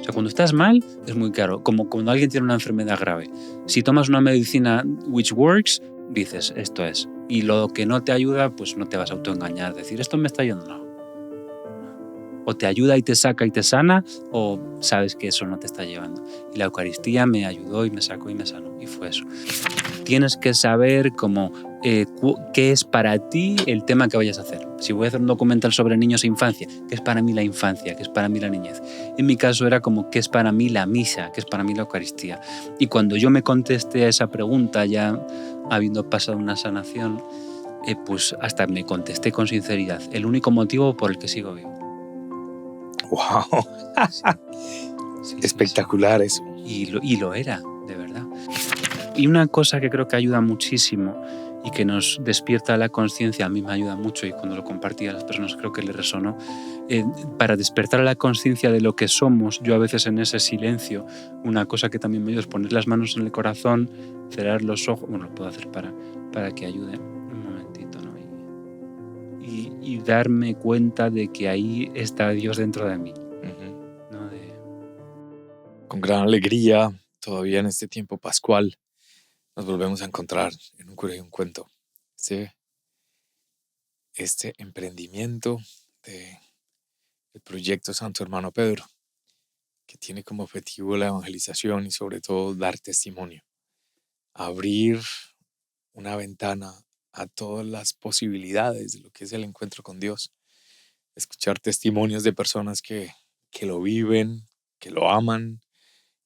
O sea, cuando estás mal es muy claro, como cuando alguien tiene una enfermedad grave. Si tomas una medicina which works, dices, esto es. Y lo que no te ayuda, pues no te vas a autoengañar, decir, esto me está ayudando, no. O te ayuda y te saca y te sana, o sabes que eso no te está llevando. Y la Eucaristía me ayudó y me sacó y me sanó, y fue eso. Tienes que saber cómo, qué es para ti el tema que vayas a hacer. Si voy a hacer un documental sobre niños e infancia, ¿qué es para mí la infancia? ¿Qué es para mí la niñez? En mi caso era como, ¿qué es para mí la misa? ¿Qué es para mí la Eucaristía? Y cuando yo me contesté a esa pregunta, ya habiendo pasado una sanación, pues hasta me contesté con sinceridad. El único motivo por el que sigo vivo. ¡Wow! Sí, espectacular eso. Y lo era, de verdad. Y una cosa que creo que ayuda muchísimo y que nos despierta la conciencia, a mí me ayuda mucho y cuando lo compartí a las personas creo que les resonó, para despertar la conciencia de lo que somos, yo a veces en ese silencio, una cosa que también me ayuda es poner las manos en el corazón, cerrar los ojos, bueno, lo puedo hacer para que ayude un momentito, ¿no? Y darme cuenta de que ahí está Dios dentro de mí. ¿No? Con gran alegría, todavía en este tiempo pascual, nos volvemos a encontrar en un cura y un cuento. Este emprendimiento del proyecto Santo Hermano Pedro, que tiene como objetivo la evangelización y sobre todo dar testimonio, abrir una ventana a todas las posibilidades de lo que es el encuentro con Dios, escuchar testimonios de personas que lo viven, que lo aman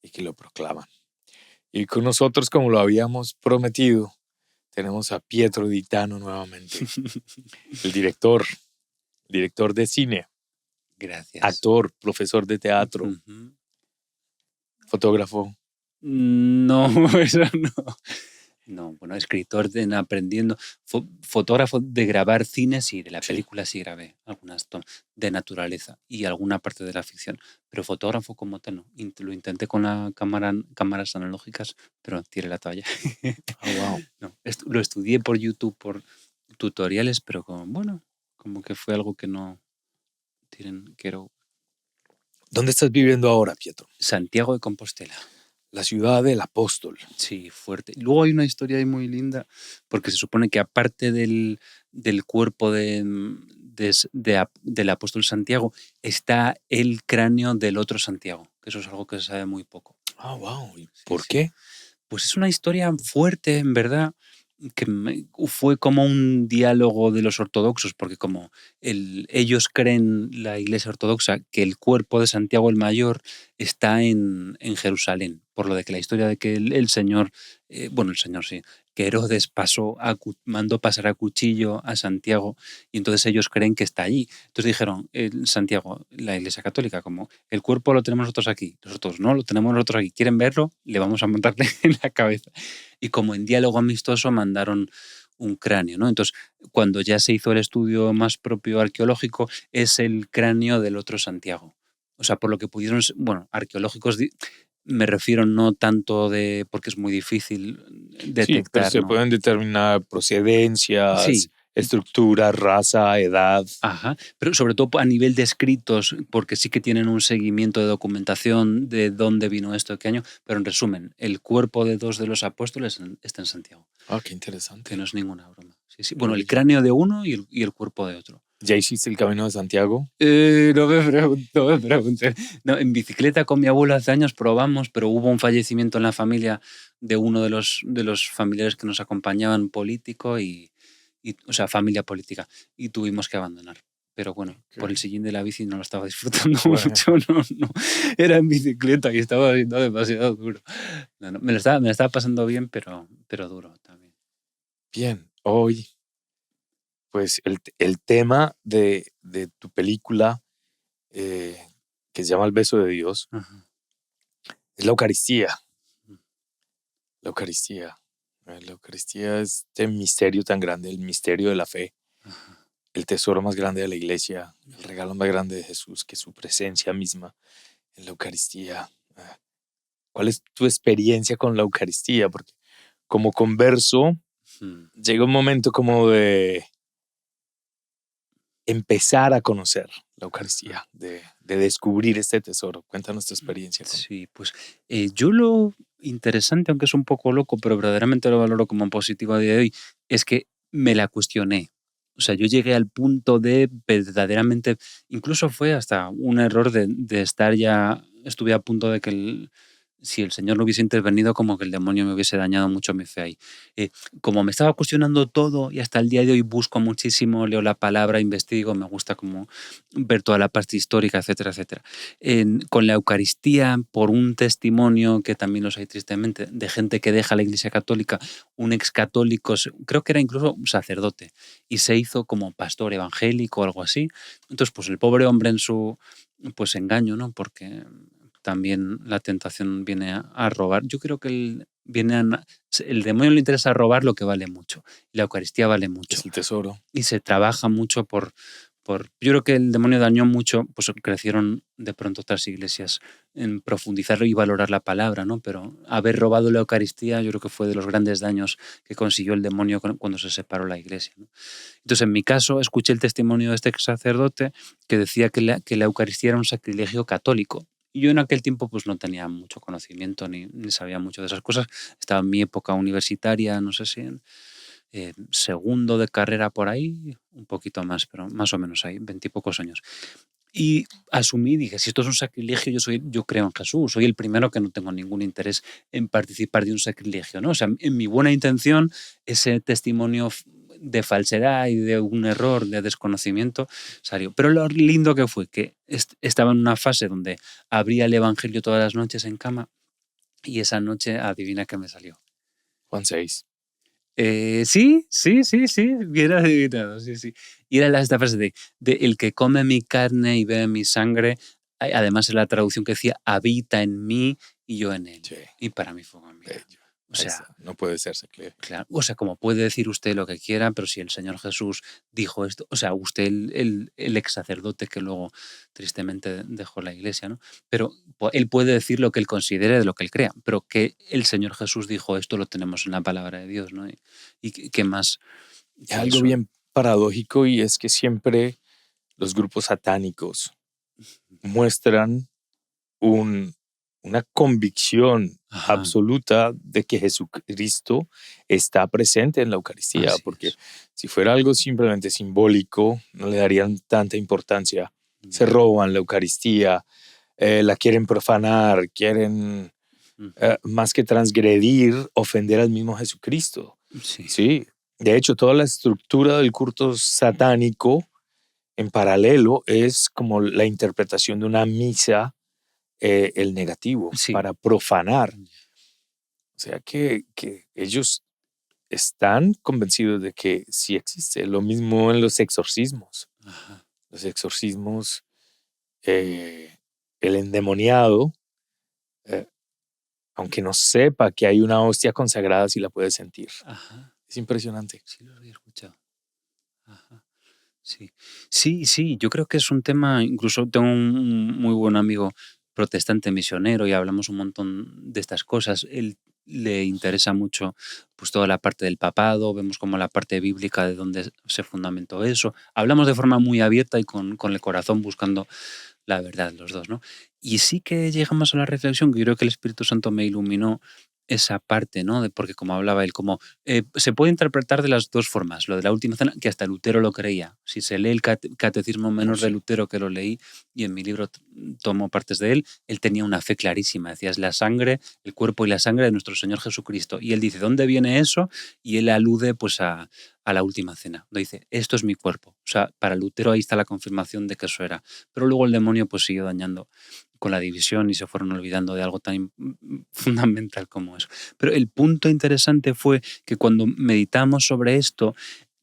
y que lo proclaman. Y con nosotros, como lo habíamos prometido, tenemos a Pietro Ditano nuevamente, el director de cine. Gracias. Actor, profesor de teatro, fotógrafo. No, eso no. No, bueno, escritor aprendiendo, fotógrafo de grabar cines y de la película sí grabé algunas de naturaleza y alguna parte de la ficción, pero fotógrafo como tal no. Lo intenté con cámaras analógicas, pero tiré la toalla. Oh, wow. No, lo estudié por YouTube, por tutoriales, pero como que fue algo que no quiero. ¿Dónde estás viviendo ahora, Pietro? Santiago de Compostela. La ciudad del apóstol. Sí, fuerte. Luego hay una historia ahí muy linda, porque se supone que aparte del cuerpo del apóstol Santiago, está el cráneo del otro Santiago, que eso es algo que se sabe muy poco. Ah, wow. ¿Y por qué? Pues es una historia fuerte, en verdad, que fue como un diálogo de los ortodoxos, porque como ellos creen, la Iglesia Ortodoxa, que el cuerpo de Santiago el Mayor está en Jerusalén, por lo de que la historia de que el Señor, el Señor sí, que Herodes mandó pasar a cuchillo a Santiago y entonces ellos creen que está allí. Entonces dijeron, Santiago, la Iglesia Católica, como el cuerpo lo tenemos nosotros aquí, nosotros no, lo tenemos nosotros aquí, ¿quieren verlo? Le vamos a montarle en la cabeza. Y como en diálogo amistoso mandaron un cráneo, ¿no? Entonces, cuando ya se hizo el estudio más propio arqueológico, es el cráneo del otro Santiago. O sea, por lo que pudieron, arqueológicos, me refiero no tanto porque es muy difícil detectar. Sí, pero se pueden determinar procedencias, sí, estructura, raza, edad. Ajá, pero sobre todo a nivel de escritos, porque sí que tienen un seguimiento de documentación de dónde vino esto, qué año, pero en resumen, el cuerpo de 2 de los apóstoles está en Santiago. Ah, qué interesante. Que no es ninguna broma. Sí. Bueno, el cráneo de uno y el cuerpo de otro. ¿Ya hiciste el Camino de Santiago? No me pregunté. No, en bicicleta con mi abuelo hace años probamos, pero hubo un fallecimiento en la familia de uno de los familiares que nos acompañaban político o sea, familia política, y tuvimos que abandonar. Pero bueno, por el sillín de la bici no lo estaba disfrutando mucho, no. Era en bicicleta y estaba siendo demasiado duro. No, me lo estaba pasando bien, pero duro también. Bien, hoy, pues el tema de tu película, que se llama El beso de Dios, es la Eucaristía. La Eucaristía. La Eucaristía es este misterio tan grande, el misterio de la fe, el tesoro más grande de la Iglesia, el regalo más grande de Jesús, que es su presencia misma en la Eucaristía. ¿Cuál es tu experiencia con la Eucaristía? Porque como converso, llega un momento como de empezar a conocer la Eucaristía, de descubrir este tesoro? Cuéntanos tu experiencia con... Sí, pues yo lo interesante, aunque es un poco loco, pero verdaderamente lo valoro como positivo a día de hoy, es que me la cuestioné. O sea, yo llegué al punto de verdaderamente, incluso fue hasta un error de estar ya, estuve a punto de que si el Señor no hubiese intervenido, como que el demonio me hubiese dañado mucho mi fe ahí. Como me estaba cuestionando todo y hasta el día de hoy busco muchísimo, leo la palabra, investigo, me gusta como ver toda la parte histórica, etcétera, etcétera. Con la Eucaristía, por un testimonio que también los hay tristemente, de gente que deja la Iglesia Católica, un ex católico, creo que era incluso un sacerdote, y se hizo como pastor evangélico o algo así. Entonces, pues el pobre hombre en su pues engaño, ¿no? Porque también la tentación viene a robar. Yo creo que el demonio le interesa robar lo que vale mucho. La Eucaristía vale mucho. Es el tesoro. Y se trabaja mucho yo creo que el demonio dañó mucho, pues crecieron de pronto otras iglesias en profundizar y valorar la palabra, ¿no? Pero haber robado la Eucaristía yo creo que fue de los grandes daños que consiguió el demonio cuando se separó la iglesia, ¿no? Entonces, en mi caso, escuché el testimonio de este sacerdote que decía que la Eucaristía era un sacrilegio católico. Y yo en aquel tiempo pues no tenía mucho conocimiento ni sabía mucho de esas cosas. Estaba en mi época universitaria, no sé si en segundo de carrera por ahí, un poquito más, pero más o menos ahí, 20 y pocos años. Y asumí, dije, si esto es un sacrilegio, yo creo en Jesús, soy el primero que no tengo ningún interés en participar de un sacrilegio, ¿no? O sea, en mi buena intención, ese testimonio de falsedad y de un error, de desconocimiento, salió. Pero lo lindo que fue que estaba en una fase donde abría el Evangelio todas las noches en cama y esa noche, adivina qué me salió. Juan 6. Sí, bien adivinado, sí, sí. Y era esta frase de el que come mi carne y bebe mi sangre, además es la traducción que decía, habita en mí y yo en él. Sí. Y para mí fue, mira, Bello. o sea, No puede ser sacrilegio. claro, o sea, como puede decir usted lo que quiera, pero si el Señor Jesús dijo esto, o sea, usted el ex sacerdote que luego tristemente dejó la iglesia, ¿no? Pero él puede decir lo que él considere de lo que él crea, pero que el Señor Jesús dijo esto lo tenemos en la palabra de Dios, ¿no? Y qué más Es que algo eso. bien paradójico y es que siempre los grupos satánicos muestran una convicción Ajá, absoluta de que Jesucristo está presente en la Eucaristía, así porque es. si fuera algo simplemente simbólico, no le darían tanta importancia. Se Ya. roban la Eucaristía, la quieren profanar, quieren, Ujú. más que transgredir, ofender al mismo Jesucristo. Sí. Sí, de hecho, toda la estructura del culto satánico en paralelo es como la interpretación de una misa, el negativo, Sí. para profanar. O sea que ellos están convencidos de que sí existe. Lo mismo en los exorcismos. Ajá. Los exorcismos, eh, el endemoniado, eh, aunque no sepa que hay una hostia consagrada, sí la puede sentir. Ajá. Es impresionante. Sí, lo había escuchado. Ajá. Sí. Sí, sí, yo creo que es un tema, incluso tengo un muy buen amigo protestante misionero y hablamos un montón de estas cosas. Él le interesa mucho pues toda la parte del papado, vemos como la parte bíblica de dónde se fundamentó eso. Hablamos de forma muy abierta y con el corazón buscando la verdad los dos, ¿no? Y sí que llegamos a la reflexión que yo creo que el Espíritu Santo me iluminó esa parte, ¿no? Porque como hablaba él, como se puede interpretar de las dos formas. Lo de la última cena, que hasta Lutero lo creía. Si se lee el catecismo Oh, menor de sí. Lutero, que lo leí y en mi libro tomo partes de él tenía una fe clarísima. Decía, es la sangre, el cuerpo y la sangre de nuestro Señor Jesucristo. Y él dice, ¿dónde viene eso? Y él alude pues a la última cena. Donde dice, esto es mi cuerpo. O sea, para Lutero ahí está la confirmación de que eso era. Pero luego el demonio pues siguió dañando con la división y se fueron olvidando de algo tan fundamental como eso. Pero el punto interesante fue que cuando meditamos sobre esto,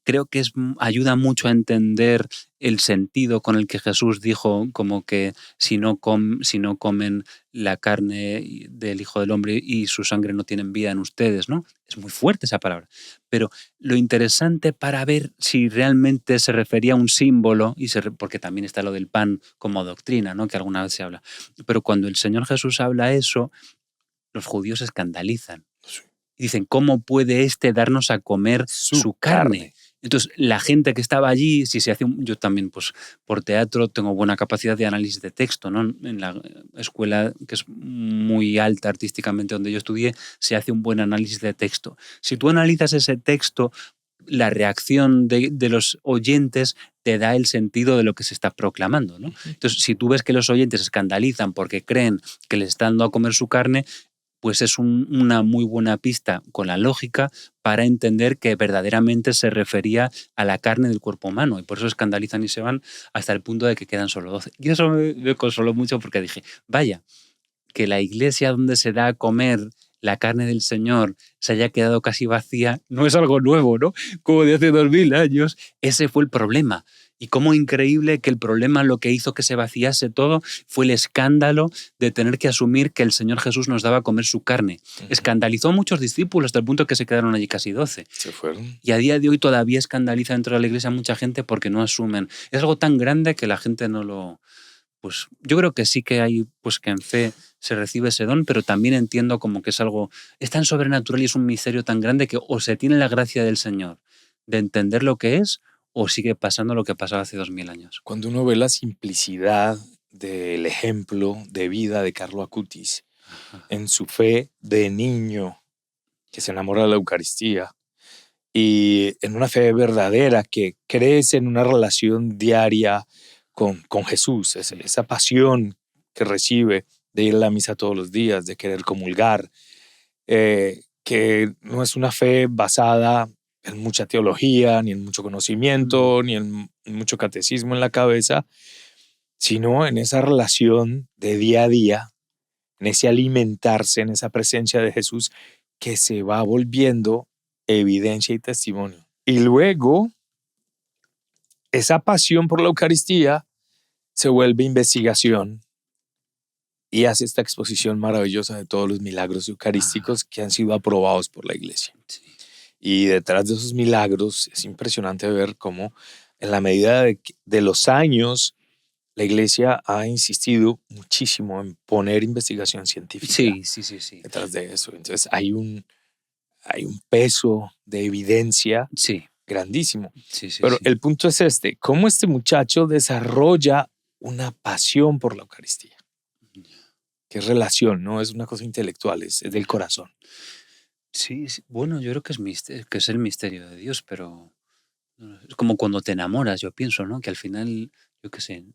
creo que ayuda mucho a entender el sentido con el que Jesús dijo como que si no comen la carne del Hijo del Hombre y su sangre no tienen vida en ustedes, ¿no? Es muy fuerte esa palabra. Pero lo interesante para ver si realmente se refería a un símbolo, porque también está lo del pan como doctrina, ¿no? Que alguna vez se habla. Pero cuando el Señor Jesús habla eso, los judíos se escandalizan. Sí. Y dicen, ¿cómo puede darnos a comer Su su carne? carne. Entonces, la gente que estaba allí, si se hace yo también, pues, por teatro tengo buena capacidad de análisis de texto, ¿no? En la escuela, que es muy alta artísticamente donde yo estudié, se hace un buen análisis de texto. Si tú analizas ese texto, la reacción de los oyentes te da el sentido de lo que se está proclamando, ¿no? Entonces, si tú ves que los oyentes se escandalizan porque creen que les están dando a comer su carne, pues es una muy buena pista con la lógica para entender que verdaderamente se refería a la carne del cuerpo humano, y por eso escandalizan y se van hasta el punto de que quedan solo 12. Y eso me consoló mucho porque dije, vaya, que la iglesia donde se da a comer la carne del Señor se haya quedado casi vacía, no es algo nuevo, ¿no? Como de hace 2000 años, ese fue el problema. Y cómo increíble que el problema, lo que hizo que se vaciase todo, fue el escándalo de tener que asumir que el Señor Jesús nos daba a comer su carne. Escandalizó a muchos discípulos hasta el punto que se quedaron allí casi 12. Se fueron. Y a día de hoy todavía escandaliza dentro de la iglesia a mucha gente porque no asumen. Es algo tan grande que la gente no lo... Pues yo creo que sí que hay, pues que en fe se recibe ese don, pero también entiendo como que es algo, es tan sobrenatural y es un misterio tan grande que o se tiene la gracia del Señor de entender lo que es, o sigue pasando lo que pasaba hace 2000 años. Cuando uno ve la simplicidad del ejemplo de vida de Carlo Acutis, en su fe de niño que se enamora de la Eucaristía y en una fe verdadera que crece en una relación diaria con Jesús, esa pasión que recibe de ir a la misa todos los días, de querer comulgar, que no es una fe basada en mucha teología, ni en mucho conocimiento, ni en mucho catecismo en la cabeza, sino en esa relación de día a día, en ese alimentarse, en esa presencia de Jesús que se va volviendo evidencia y testimonio. Y luego, esa pasión por la Eucaristía se vuelve investigación y hace esta exposición maravillosa de todos los milagros eucarísticos que han sido aprobados por la Iglesia. Sí. Y detrás de esos milagros es impresionante ver cómo en la medida de los años la Iglesia ha insistido muchísimo en poner investigación científica Sí. detrás de eso. Entonces hay un peso de evidencia Sí. grandísimo. Sí. Pero el punto es cómo este muchacho desarrolla una pasión por la Eucaristía. Que es relación, no es una cosa intelectual, es del corazón. Sí, bueno, yo creo que es el misterio de Dios, pero es como cuando te enamoras, yo pienso, ¿no? Que al final, yo qué sé,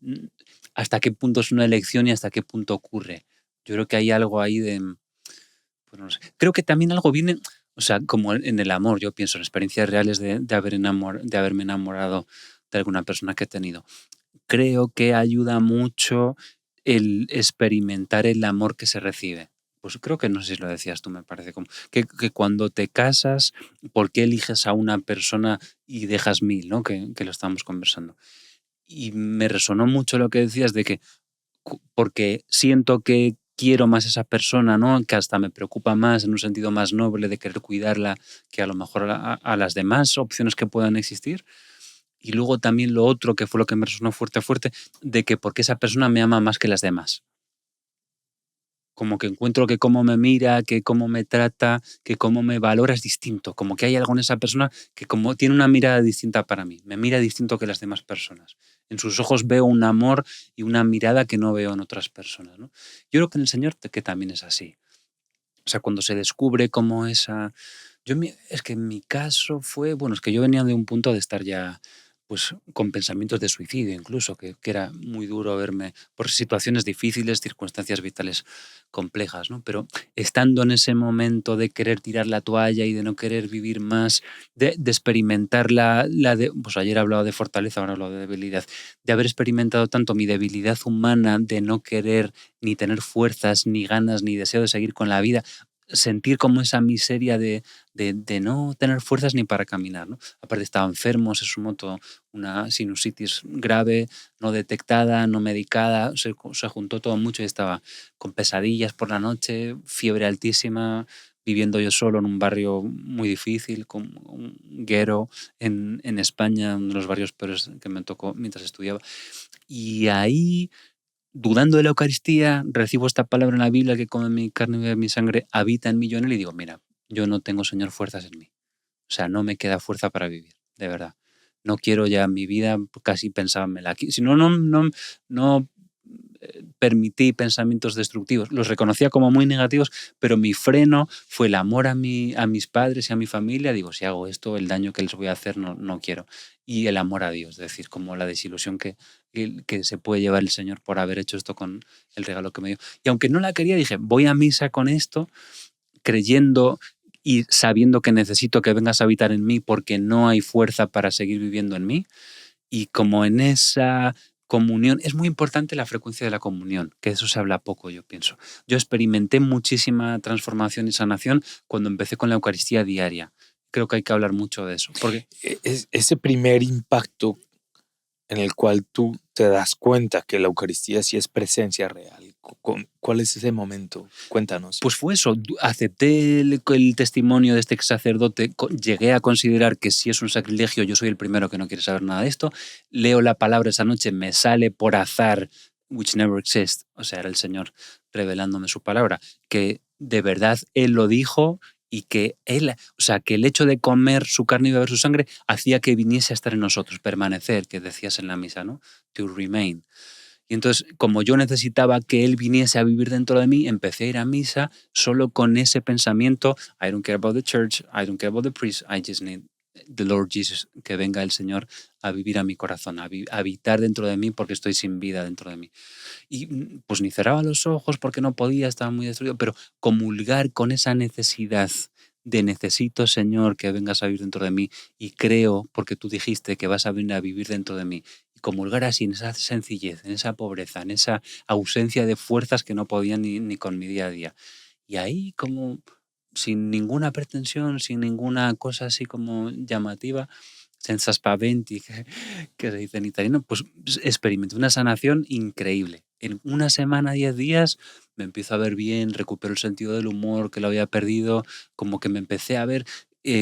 hasta qué punto es una elección y hasta qué punto ocurre. Yo creo que hay algo ahí de, pues no sé. Creo que también algo viene, o sea, como en el amor, yo pienso en experiencias reales de haberme enamorado de alguna persona que he tenido. Creo que ayuda mucho el experimentar el amor que se recibe. Pues creo que no sé si lo decías tú, me parece, como que cuando te casas, ¿por qué eliges a una persona y dejas 1000, ¿no? Que lo estábamos conversando. Y me resonó mucho lo que decías de que porque siento que quiero más a esa persona, ¿no? Que hasta me preocupa más en un sentido más noble de querer cuidarla que a lo mejor a las demás opciones que puedan existir. Y luego también lo otro, que fue lo que me resonó fuerte, de que porque esa persona me ama más que las demás. Como que encuentro que cómo me mira, que cómo me trata, que cómo me valora es distinto. Como que hay algo en esa persona que como tiene una mirada distinta para mí. Me mira distinto que las demás personas. En sus ojos veo un amor y una mirada que no veo en otras personas, ¿no? Yo creo que en el Señor que también es así. O sea, cuando se descubre como esa... es que en mi caso fue... Bueno, es que yo venía de un punto de estar ya pues con pensamientos de suicidio incluso, que era muy duro verme por situaciones difíciles, circunstancias vitales complejas, ¿no? Pero estando en ese momento de querer tirar la toalla y de no querer vivir más, de experimentar pues ayer he hablado de fortaleza, ahora hablo de debilidad, de haber experimentado tanto mi debilidad humana, de no querer ni tener fuerzas, ni ganas, ni deseo de seguir con la vida, sentir como esa miseria de no tener fuerzas ni para caminar, ¿no? Aparte estaba enfermo, se sumó todo una sinusitis grave, no detectada, no medicada, se juntó todo mucho y estaba con pesadillas por la noche, fiebre altísima, viviendo yo solo en un barrio muy difícil, con un guero en España, uno de los barrios peores que me tocó mientras estudiaba. Y ahí, dudando de la Eucaristía, recibo esta palabra en la Biblia que come mi carne y bebe mi sangre, habita en mí, yo en él, y digo, mira, yo no tengo, Señor, fuerzas en mí. O sea, no me queda fuerza para vivir, de verdad. no quiero ya mi vida, casi pensármela aquí. Si no, no permití pensamientos destructivos. Los reconocía como muy negativos, pero mi freno fue el amor a mis padres y a mi familia. Digo, si hago esto, el daño que les voy a hacer no quiero. Y el amor a Dios, es decir, como la desilusión que se puede llevar el Señor por haber hecho esto con el regalo que me dio. Y aunque no la quería, dije, voy a misa con esto, creyendo y sabiendo que necesito que vengas a habitar en mí porque no hay fuerza para seguir viviendo en mí. Y como en esa comunión, es muy importante la frecuencia de la comunión, que de eso se habla poco, yo pienso. Yo experimenté muchísima transformación y sanación cuando empecé con la Eucaristía diaria. Creo que hay que hablar mucho de eso. Porque Ese primer impacto en el cual tú te das cuenta que la Eucaristía sí es presencia real. ¿Cuál es ese momento? Cuéntanos. pues fue eso, acepté el testimonio de este ex sacerdote, llegué a considerar que si es un sacrilegio, yo soy el primero que no quiere saber nada de esto, leo la palabra esa noche, me sale por azar, which never exists, o sea, era el Señor revelándome su palabra, que de verdad Él lo dijo y que Él, o sea, que el hecho de comer su carne y beber su sangre hacía que viniese a estar en nosotros, permanecer, que decías en la misa, ¿no? To remain. Y entonces, como yo necesitaba que Él viniese a vivir dentro de mí, empecé a ir a misa solo con ese pensamiento, I don't care about the church, I don't care about the priest, I just need the Lord Jesus, que venga el Señor a vivir a mi corazón, a habitar dentro de mí porque estoy sin vida dentro de mí. Y pues ni cerraba los ojos porque no podía, estaba muy destruido, pero comulgar con esa necesidad de necesito, Señor, que vengas a vivir dentro de mí y creo, porque tú dijiste que vas a venir a vivir dentro de mí, y comulgar así, en esa sencillez, en esa pobreza, en esa ausencia de fuerzas que no podía ni con mi día a día. Y ahí como sin ninguna pretensión, sin ninguna cosa así como llamativa, senza spaventi, que se dice en italiano, pues experimenté una sanación increíble. En una semana, 10 días, me empiezo a ver bien, recupero el sentido del humor que lo había perdido, como que me empecé a ver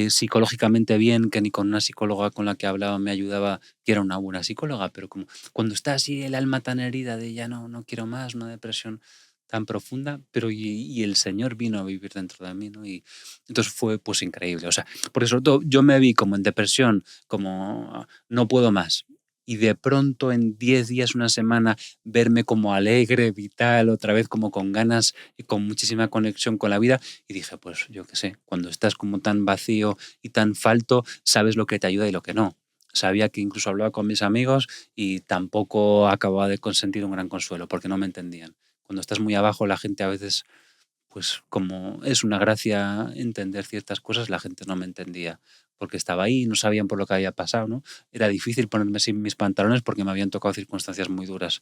psicológicamente bien, que ni con una psicóloga con la que hablaba me ayudaba, que era una buena psicóloga, pero como cuando está así el alma tan herida de ya no quiero más, una depresión tan profunda, pero y el Señor vino a vivir dentro de mí, ¿no? Y entonces fue pues increíble. O sea, porque sobre todo yo me vi como en depresión, como no puedo más. Y de pronto en 10 días, una semana, verme como alegre, vital, otra vez como con ganas y con muchísima conexión con la vida. Y dije, pues yo qué sé, cuando estás como tan vacío y tan falto, sabes lo que te ayuda y lo que no. Sabía que incluso hablaba con mis amigos y tampoco acababa de consentir un gran consuelo porque no me entendían. Cuando estás muy abajo, la gente a veces, pues como es una gracia entender ciertas cosas, la gente no me entendía porque estaba ahí, no sabían por lo que había pasado, ¿no? Era difícil ponerme sin mis pantalones porque me habían tocado circunstancias muy duras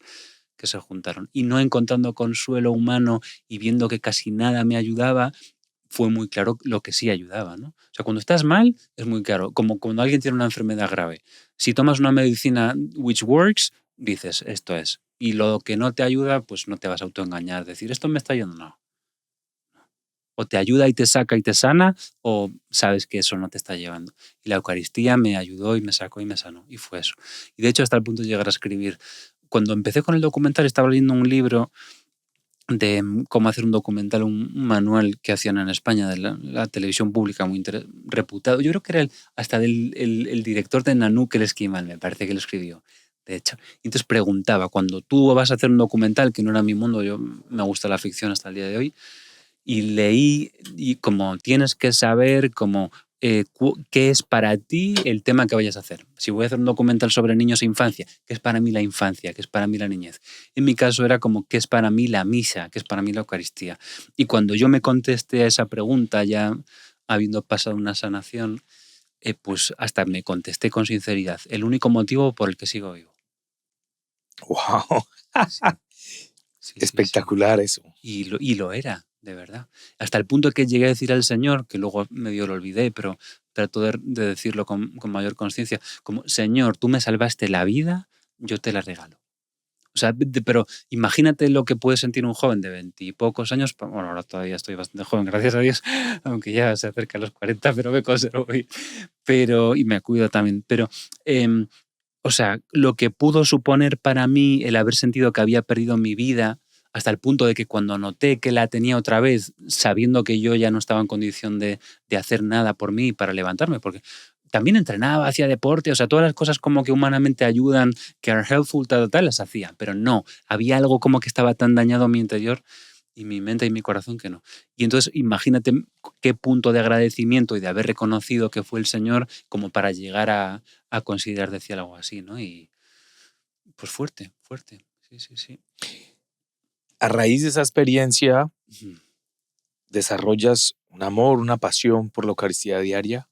que se juntaron. Y no encontrando consuelo humano y viendo que casi nada me ayudaba, fue muy claro lo que sí ayudaba, ¿no? O sea, cuando estás mal, es muy claro, como cuando alguien tiene una enfermedad grave. Si tomas una medicina which works, dices, esto es. Y lo que no te ayuda, pues no te vas a autoengañar, decir, esto me está ayudando, no. O te ayuda y te saca y te sana, o sabes que eso no te está llevando. Y la Eucaristía me ayudó y me sacó y me sanó. Y fue eso. Y de hecho, hasta el punto de llegar a escribir. Cuando empecé con el documental, estaba leyendo un libro de cómo hacer un documental, un manual que hacían en España de la televisión pública muy reputado. Yo creo que era hasta el director de Nanook el Esquimal, me parece que lo escribió, de hecho. Y entonces preguntaba, cuando tú vas a hacer un documental, que no era mi mundo, yo me gusta la ficción hasta el día de hoy, y leí y como tienes que saber como qué es para ti el tema que vayas a hacer. Si voy a hacer un documental sobre niños e infancia, ¿qué es para mí la infancia? ¿Qué es para mí la niñez? En mi caso era como ¿qué es para mí la misa? ¿Qué es para mí la Eucaristía? Y cuando yo me contesté a esa pregunta, ya habiendo pasado una sanación, pues hasta me contesté con sinceridad. El único motivo por el que sigo vivo. ¡Wow! Sí, Espectacular eso. Y lo era, de verdad. Hasta el punto que llegué a decir al Señor, que luego medio lo olvidé, pero trato de decirlo con mayor conciencia, como, Señor, tú me salvaste la vida, yo te la regalo. O sea, pero imagínate lo que puede sentir un joven de 20 y pocos años, bueno, ahora todavía estoy bastante joven, gracias a Dios, aunque ya se acerca a los 40, pero me conservo bien. Pero, y me cuido también, pero... o sea, lo que pudo suponer para mí el haber sentido que había perdido mi vida, hasta el punto de que cuando noté que la tenía otra vez, sabiendo que yo ya no estaba en condición de hacer nada por mí para levantarme, porque también entrenaba, hacía deporte, o sea, todas las cosas como que humanamente ayudan, que are helpful, tal, las hacía, pero no, había algo como que estaba tan dañado en mi interior y mi mente y mi corazón que no. Y entonces imagínate qué punto de agradecimiento y de haber reconocido que fue el Señor como para llegar a considerar decir algo así, ¿no? Y pues fuerte, sí. A raíz de esa experiencia, Ujú. ¿desarrollas un amor, una pasión por la Eucaristía diaria?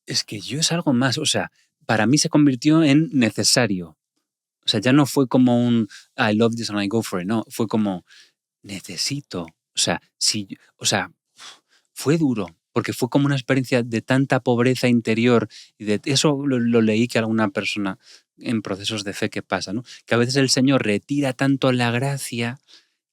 Es que yo es algo más, o sea, para mí se convirtió en necesario. O sea, ya no fue como un I love this and I go for it, no, fue como necesito. O sea, fue duro, porque fue como una experiencia de tanta pobreza interior y de eso lo leí que alguna persona en procesos de fe que pasa, ¿no? Que a veces el Señor retira tanto la gracia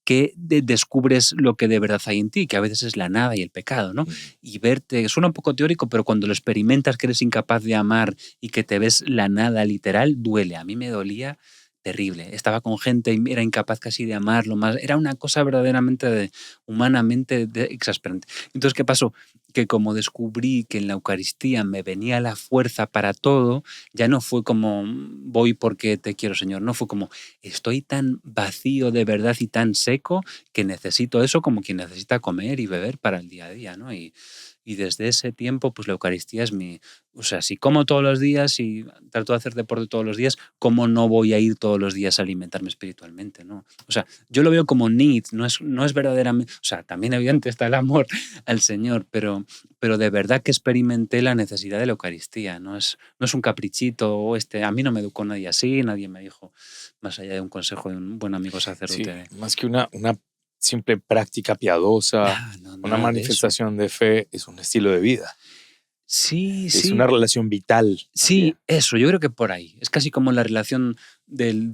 que descubres lo que de verdad hay en ti, que a veces es la nada y el pecado, ¿no? Y verte, suena un poco teórico, pero cuando lo experimentas que eres incapaz de amar y que te ves la nada literal, duele. A mí me dolía terrible. Estaba con gente y era incapaz casi de amarlo más. Era una cosa verdaderamente humanamente exasperante. Entonces, ¿qué pasó? Que como descubrí que en la Eucaristía me venía la fuerza para todo, ya no fue como voy porque te quiero, Señor, no fue como estoy tan vacío de verdad y tan seco que necesito eso como quien necesita comer y beber para el día a día, ¿no? Y desde ese tiempo, pues la Eucaristía es mi... O sea, si como todos los días y trato de hacer deporte todos los días, ¿cómo no voy a ir todos los días a alimentarme espiritualmente, no? O sea, yo lo veo como need, no es verdaderamente... O sea, también evidente está el amor al Señor, pero de verdad que experimenté la necesidad de la Eucaristía, no es un caprichito o a mí no me educó nadie así, nadie me dijo más allá de un consejo de un buen amigo Sí, sacerdote. más que una simple práctica piadosa, No, una nada de eso. manifestación de fe, es un estilo de vida, Sí, es una relación vital también. sí, eso, yo creo que por ahí. Es casi como la relación del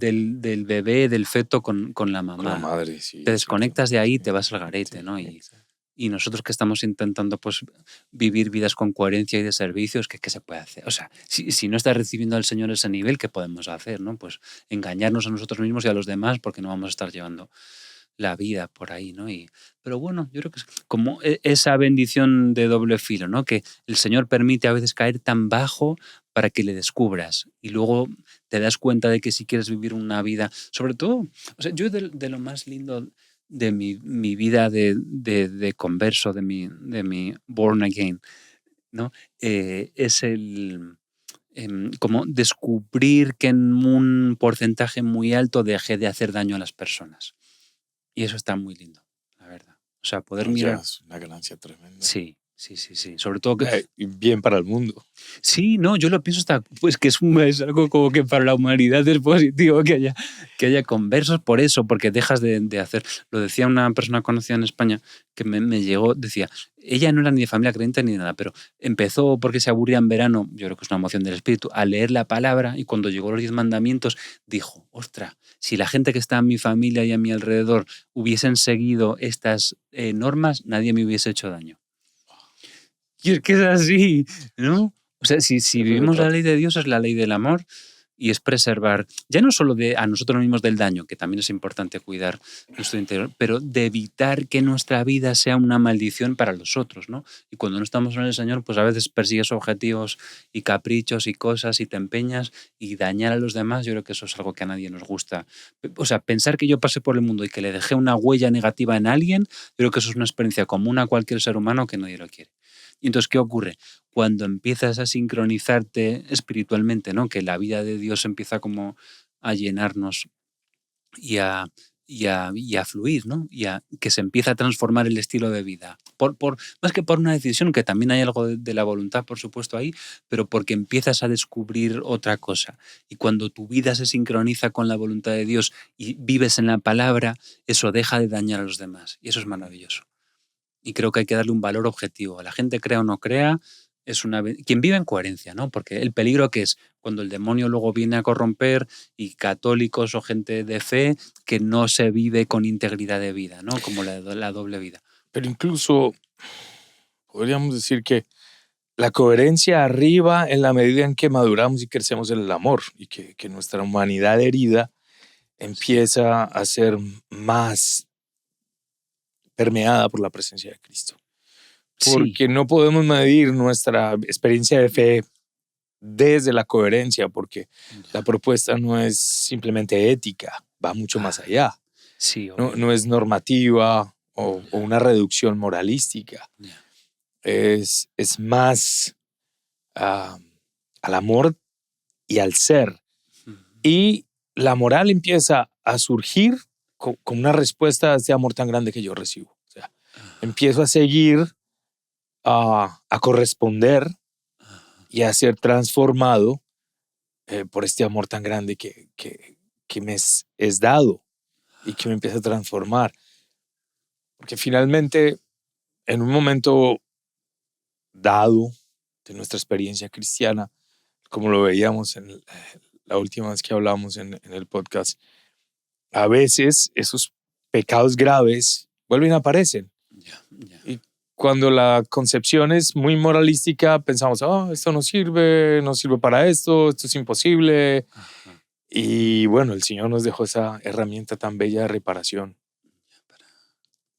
bebé, del feto con la Con la mamá. madre, sí, Te desconectas de exactamente. ahí y Sí, te vas al garete, sí, ¿no? exacto. Y nosotros que estamos intentando pues vivir vidas con coherencia y de servicios, ¿qué se puede hacer? O sea, si no estás recibiendo al Señor ese nivel, ¿qué podemos hacer? ¿No? Pues engañarnos a nosotros mismos y a los demás porque no vamos a estar llevando la vida por ahí, ¿no? Pero bueno, yo creo que es como esa bendición de doble filo, ¿no? Que el Señor permite a veces caer tan bajo para que le descubras y luego te das cuenta de que si quieres vivir una vida, sobre todo, o sea, yo de lo más lindo de mi vida de converso, de mi born again, ¿no? Es como descubrir que en un porcentaje muy alto dejé de hacer daño a las personas. Y eso está muy lindo, la verdad. O sea, poder No, ya mirar. es una ganancia tremenda. Sí. Sobre todo que. Y bien para el mundo. Sí, no, yo lo pienso hasta. Pues que es algo como que para la humanidad es positivo que haya conversos por eso, porque dejas de hacer. Lo decía una persona conocida en España que me llegó, decía. Ella no era ni de familia creyente ni nada, pero empezó porque se aburría en verano, yo creo que es una emoción del espíritu, a leer la palabra y cuando llegó los 10 mandamientos dijo, ostras, si la gente que está en mi familia y a mi alrededor hubiesen seguido estas normas, nadie me hubiese hecho daño. Y es que es así, ¿no? O sea, si Eso se vivimos la trata. ley de Dios es la ley del amor y es preservar, ya no solo a nosotros mismos del daño, que también es importante cuidar nuestro interior, pero de evitar que nuestra vida sea una maldición para los otros, ¿no? Y cuando no estamos en el Señor, pues a veces persigues objetivos y caprichos y cosas y te empeñas y dañar a los demás, yo creo que eso es algo que a nadie nos gusta. O sea, pensar que yo pasé por el mundo y que le dejé una huella negativa en alguien, yo creo que eso es una experiencia común a cualquier ser humano que nadie lo quiere. Y entonces, ¿qué ocurre? Cuando empiezas a sincronizarte espiritualmente, ¿no? Que la vida de Dios empieza como a llenarnos y a fluir, ¿no? Que se empieza a transformar el estilo de vida. Más que por una decisión, que también hay algo de la voluntad, por supuesto, ahí, pero porque empiezas a descubrir otra cosa. Y cuando tu vida se sincroniza con la voluntad de Dios y vives en la palabra, eso deja de dañar a los demás. Y eso es maravilloso. Y creo que hay que darle un valor objetivo. La gente crea o no crea, quien vive en coherencia, ¿no? Porque el peligro que es cuando el demonio luego viene a corromper y católicos o gente de fe que no se vive con integridad de vida, ¿no? Como la doble vida. Pero incluso podríamos decir que la coherencia arriba en la medida en que maduramos y crecemos en el amor y que nuestra humanidad herida Sí, empieza a ser más permeada por la presencia de Cristo. Sí, porque no podemos medir nuestra experiencia de fe desde la coherencia, porque la ya. propuesta no es simplemente ética, va mucho más Ah, allá. sí, No, obvio. no es normativa o Ya, una reducción moralística, ya. es más ah, al amor y al ser. Ujú. Y la moral empieza a surgir con una respuesta a este amor tan grande que yo recibo. O sea, Ajá, empiezo a seguir, a corresponder ajá. y a ser transformado por este amor tan grande que me es dado y que me empieza a transformar. Porque finalmente, en un momento dado de nuestra experiencia cristiana, como lo veíamos en la última vez que hablamos en el podcast, a veces esos pecados graves vuelven a aparecer. Ya, ya. Y cuando la concepción es muy moralística, pensamos, esto no sirve para esto es imposible. Ajá. Y bueno, el Señor nos dejó esa herramienta tan bella de reparación,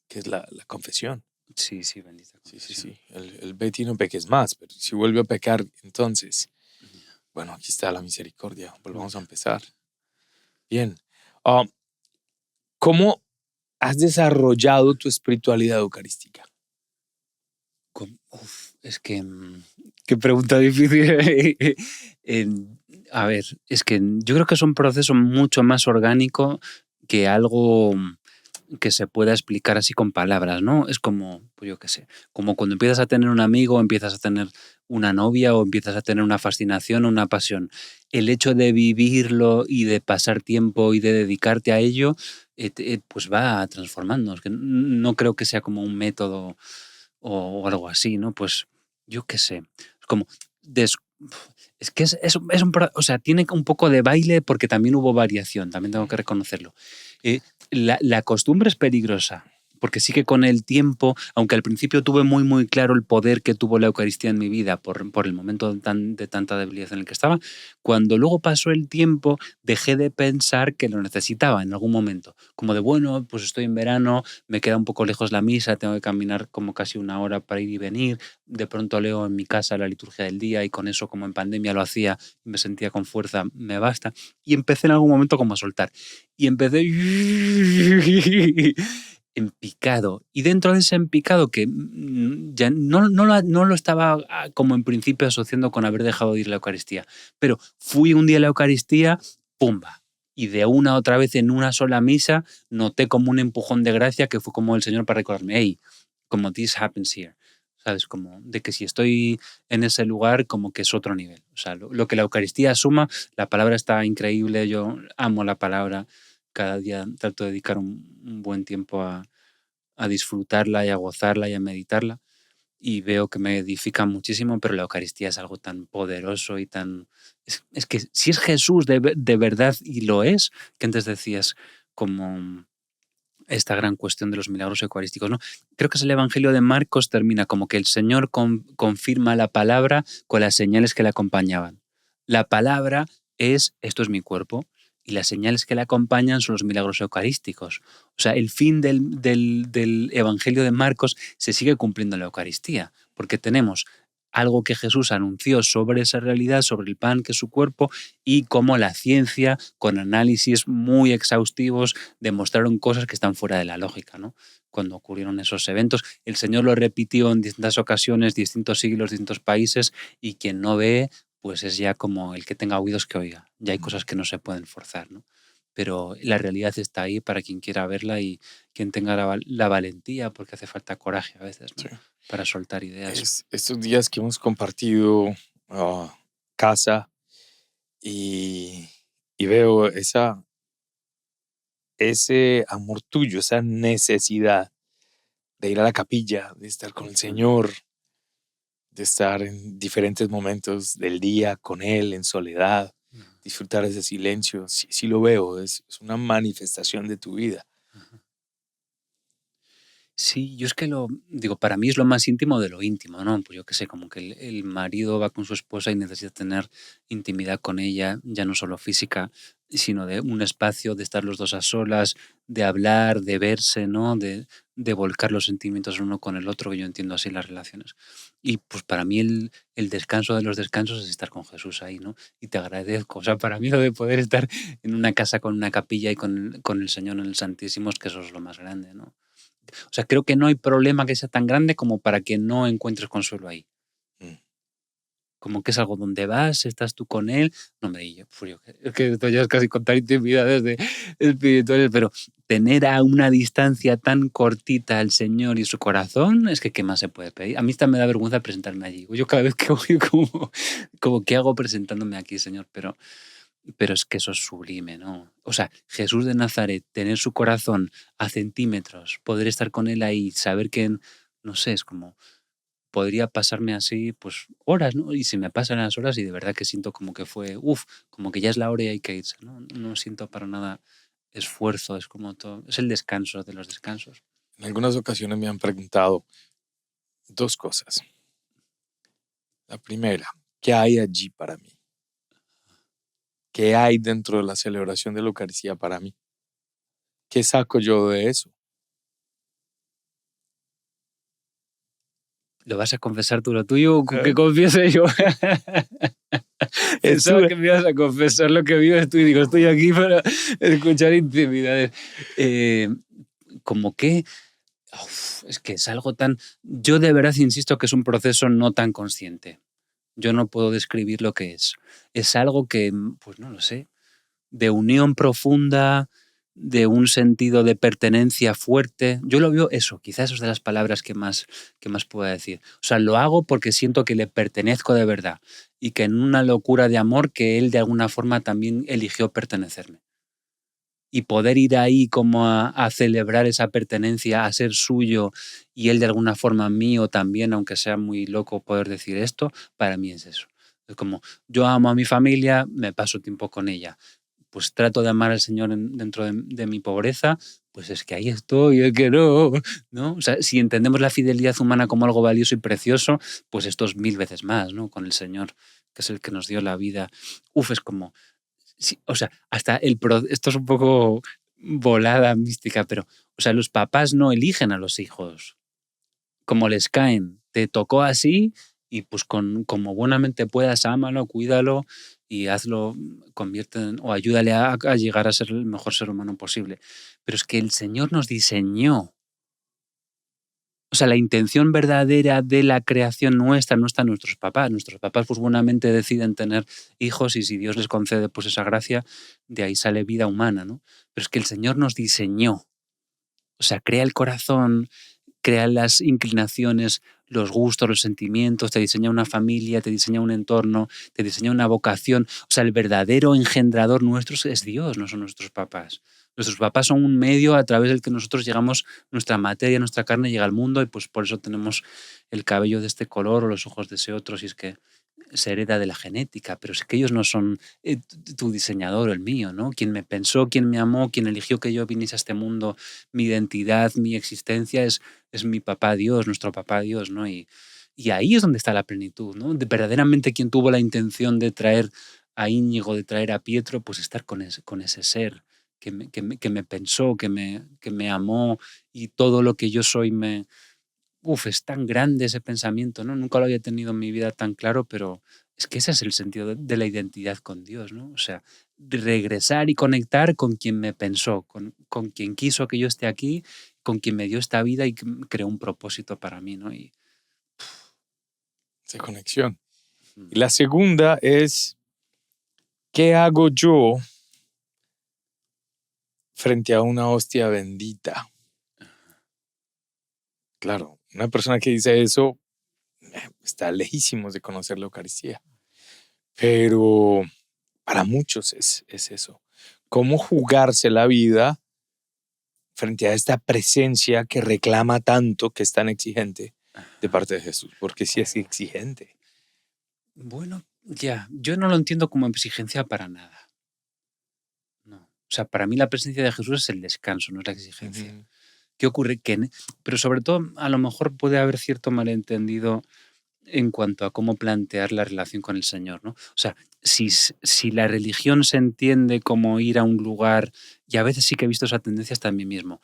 que es la confesión. Sí, sí, bendita Sí, sí, confesión. sí. El Betty no peques más, pero si vuelve a pecar, entonces, Ya. bueno, aquí está la misericordia. Volvamos a Ya. empezar. Bien. Ah, ¿Cómo has desarrollado tu espiritualidad eucarística? Uf, es que, qué pregunta difícil. A ver, es que yo creo que es un proceso mucho más orgánico que algo que se pueda explicar así con palabras, ¿no? Es como, pues yo qué sé, como cuando empiezas a tener un amigo, empiezas a tener una novia o empiezas a tener una fascinación o una pasión. El hecho de vivirlo y de pasar tiempo y de dedicarte a ello, pues va transformando. Es que no creo que sea como un método o algo así, ¿no? Pues yo qué sé. Es como, des- es que es o sea, tiene un poco de baile porque también hubo variación, también tengo que reconocerlo. Eh, la costumbre es peligrosa, porque sí que con el tiempo, aunque al principio tuve muy, muy claro el poder que tuvo la Eucaristía en mi vida por el momento de tanta debilidad en el que estaba, cuando luego pasó el tiempo, dejé de pensar que lo necesitaba en algún momento. Como de, bueno, pues estoy en verano, me queda un poco lejos la misa, tengo que caminar como casi una hora para ir y venir, de pronto leo en mi casa la liturgia del día y con eso, como en pandemia lo hacía, me sentía con fuerza, me basta. Y empecé en algún momento como a soltar. Y empecé en picado. Y dentro de ese en picado que ya no lo estaba como en principio asociando con haber dejado de ir a la Eucaristía, pero fui un día a la Eucaristía, ¡pumba! Y de una otra vez en una sola misa noté como un empujón de gracia que fue como el Señor para recordarme, hey, como this happens here. ¿Sabes? Como de que si estoy en ese lugar, como que es otro nivel. O sea, lo que la Eucaristía suma, la palabra está increíble, yo amo la palabra, cada día trato de dedicar un buen tiempo a disfrutarla y a gozarla y a meditarla y veo que me edifica muchísimo, pero la Eucaristía es algo tan poderoso y tan... Es que si es Jesús de verdad y lo es, que antes decías como esta gran cuestión de los milagros eucarísticos, ¿no? Creo que es el Evangelio de Marcos termina como que el Señor confirma la palabra con las señales que le acompañaban. La palabra es, esto es mi cuerpo, y las señales que le acompañan son los milagros eucarísticos. O sea, el fin del Evangelio de Marcos se sigue cumpliendo en la Eucaristía, porque tenemos algo que Jesús anunció sobre esa realidad, sobre el pan que es su cuerpo, y cómo la ciencia, con análisis muy exhaustivos, demostraron cosas que están fuera de la lógica, ¿no? Cuando ocurrieron esos eventos, el Señor lo repitió en distintas ocasiones, distintos siglos, distintos países, y quien no ve, pues es ya como el que tenga oídos que oiga. Ya hay cosas que no se pueden forzar, ¿no? Pero la realidad está ahí para quien quiera verla y quien tenga la valentía, porque hace falta coraje a veces, Sí. ¿no? Para soltar ideas. Estos días que hemos compartido casa y, y veo ese amor tuyo, esa necesidad de ir a la capilla, de estar con el Señor, de estar en diferentes momentos del día con Él, en soledad, disfrutar ese silencio. Sí, sí lo veo, es una manifestación de tu vida. Sí, yo es que lo digo, para mí es lo más íntimo de lo íntimo, ¿no? Pues yo qué sé, como que el marido va con su esposa y necesita tener intimidad con ella, ya no solo física, sino de un espacio, de estar los dos a solas, de hablar, de verse, ¿no? De volcar los sentimientos el uno con el otro, que yo entiendo así las relaciones. Y pues para mí el descanso de los descansos es estar con Jesús ahí, ¿no? Y te agradezco. O sea, para mí lo de poder estar en una casa con una capilla y con el Señor en el Santísimo es que eso es lo más grande, ¿no? O sea, creo que no hay problema que sea tan grande como para que no encuentres consuelo ahí. Mm. Como que es algo donde vas, estás tú con él. No, hombre, yo, Furio, es que esto ya es casi contar intimidades espirituales, pero tener a una distancia tan cortita al Señor y su corazón, es que ¿qué más se puede pedir? A mí también me da vergüenza presentarme allí. Yo cada vez que voy, como ¿qué hago presentándome aquí, Señor? Pero es que eso es sublime, ¿no? O sea, Jesús de Nazaret, tener su corazón a centímetros, poder estar con él ahí, saber que, no sé, es como podría pasarme así, pues, horas, ¿no? Y se me pasan las horas y de verdad que siento como que fue, como que ya es la hora y hay que irse, ¿no? No siento para nada esfuerzo, es como todo, es el descanso de los descansos. En algunas ocasiones me han preguntado 2 cosas. La primera, ¿qué hay allí para mí? ¿Qué hay dentro de la celebración de la Eucaristía para mí? ¿Qué saco yo de eso? ¿Lo vas a confesar tú lo tuyo o con qué ¿Eh? confiese yo? Es Pensaba una- que me ibas a confesar lo que vives tú y digo, estoy aquí para escuchar intimidades. Como que, es que es algo tan... Yo de verdad insisto que es un proceso no tan consciente. Yo no puedo describir lo que es. Es algo que, pues no lo sé, de unión profunda, de un sentido de pertenencia fuerte. Yo lo veo eso, quizás eso es de las palabras que más puedo decir. O sea, lo hago porque siento que le pertenezco de verdad y que en una locura de amor que él de alguna forma también eligió pertenecerme. Y poder ir ahí como a celebrar esa pertenencia, a ser suyo y él de alguna forma mío también, aunque sea muy loco poder decir esto, para mí es eso. Es como, yo amo a mi familia, me paso tiempo con ella, pues trato de amar al Señor dentro de mi pobreza, pues es que ahí estoy, es que no, ¿no? O sea, si entendemos la fidelidad humana como algo valioso y precioso, pues esto es 1000 veces más, ¿no? Con el Señor, que es el que nos dio la vida. Es como, sí, o sea, esto es un poco volada mística, pero, o sea, los papás no eligen a los hijos como les caen. Te tocó así y pues como buenamente puedas, ámalo, cuídalo y hazlo, o ayúdale a llegar a ser el mejor ser humano posible. Pero es que el Señor nos diseñó. O sea, la intención verdadera de la creación nuestra no está en nuestros papás. Nuestros papás pues buenamente deciden tener hijos y si Dios les concede pues esa gracia, de ahí sale vida humana, ¿no? Pero es que el Señor nos diseñó. O sea, crea el corazón, crea las inclinaciones, los gustos, los sentimientos, te diseña una familia, te diseña un entorno, te diseña una vocación. O sea, el verdadero engendrador nuestro es Dios, no son nuestros papás. Nuestros papás son un medio a través del que nosotros llegamos, nuestra materia, nuestra carne llega al mundo y pues por eso tenemos el cabello de este color o los ojos de ese otro, si es que se hereda de la genética, pero es que ellos no son tu diseñador o el mío, ¿no? Quien me pensó, quien me amó, quien eligió que yo viniese a este mundo, mi identidad, mi existencia es mi papá Dios, nuestro papá Dios, ¿no? Y ahí es donde está la plenitud, ¿no? Verdaderamente quien tuvo la intención de traer a Íñigo, de traer a Pietro, pues estar con ese ser que me pensó, que me amó y todo lo que yo soy es tan grande ese pensamiento, ¿no? Nunca lo había tenido en mi vida tan claro, pero es que ese es el sentido de la identidad con Dios, ¿no? O sea, regresar y conectar con quien me pensó, con quien quiso que yo esté aquí, con quien me dio esta vida y que creó un propósito para mí, ¿no? Esa conexión. Y la segunda es, ¿qué hago yo frente a una hostia bendita? Claro, una persona que dice eso está lejísimos de conocer la Eucaristía, pero para muchos es eso. ¿Cómo jugarse la vida frente a esta presencia que reclama tanto, que es tan exigente de parte de Jesús? Porque sí es exigente. Bueno, ya, yo no lo entiendo como exigencia para nada. No. O sea, para mí la presencia de Jesús es el descanso, no es la exigencia. ¿Qué ocurre? Pero sobre todo, a lo mejor puede haber cierto malentendido en cuanto a cómo plantear la relación con el Señor, ¿no? O sea, si la religión se entiende como ir a un lugar, y a veces sí que he visto esa tendencia hasta en mí mismo,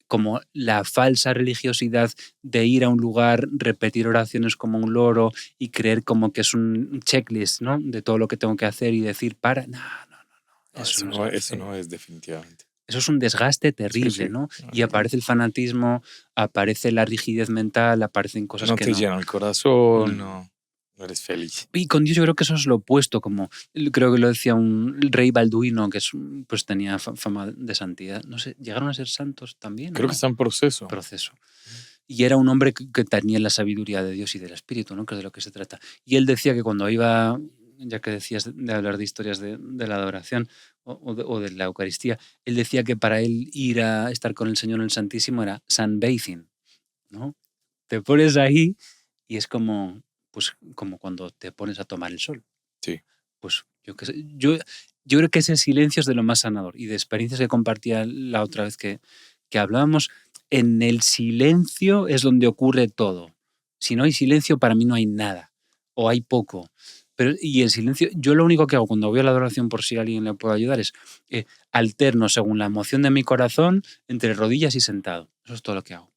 como la falsa religiosidad de ir a un lugar, repetir oraciones como un loro y creer como que es un checklist, ¿no? De todo lo que tengo que hacer y decir, no, No, eso no se eso hace. no es definitivamente. Eso es un desgaste Sí, terrible, sí. ¿no? No, Y aparece el fanatismo, aparece la rigidez mental, aparecen cosas no que te no. llena el corazón, No. no eres feliz. Y con Dios yo creo que eso es lo opuesto, como creo que lo decía un rey balduino que pues tenía fama de santidad. No sé, ¿llegaron a ser santos también o Creo que no? está en proceso. Proceso. Y era un hombre que tenía la sabiduría de Dios y del Espíritu, ¿no? Que es de lo que se trata. Y él decía que cuando iba, ya que decías de hablar de historias de la adoración o de la Eucaristía, él decía que para él ir a estar con el Señor en el Santísimo era sunbathing, ¿no? Te pones ahí y es como, pues, como cuando te pones a tomar el sol. Sí. Pues yo qué sé, yo creo que ese silencio es de lo más sanador. Y de experiencias que compartía la otra vez que hablábamos, en el silencio es donde ocurre todo. Si no hay silencio, para mí no hay nada. O hay poco. Y el silencio, yo lo único que hago cuando voy a la adoración, por si alguien le puede ayudar, es alterno según la emoción de mi corazón entre rodillas y sentado. Eso es todo lo que hago.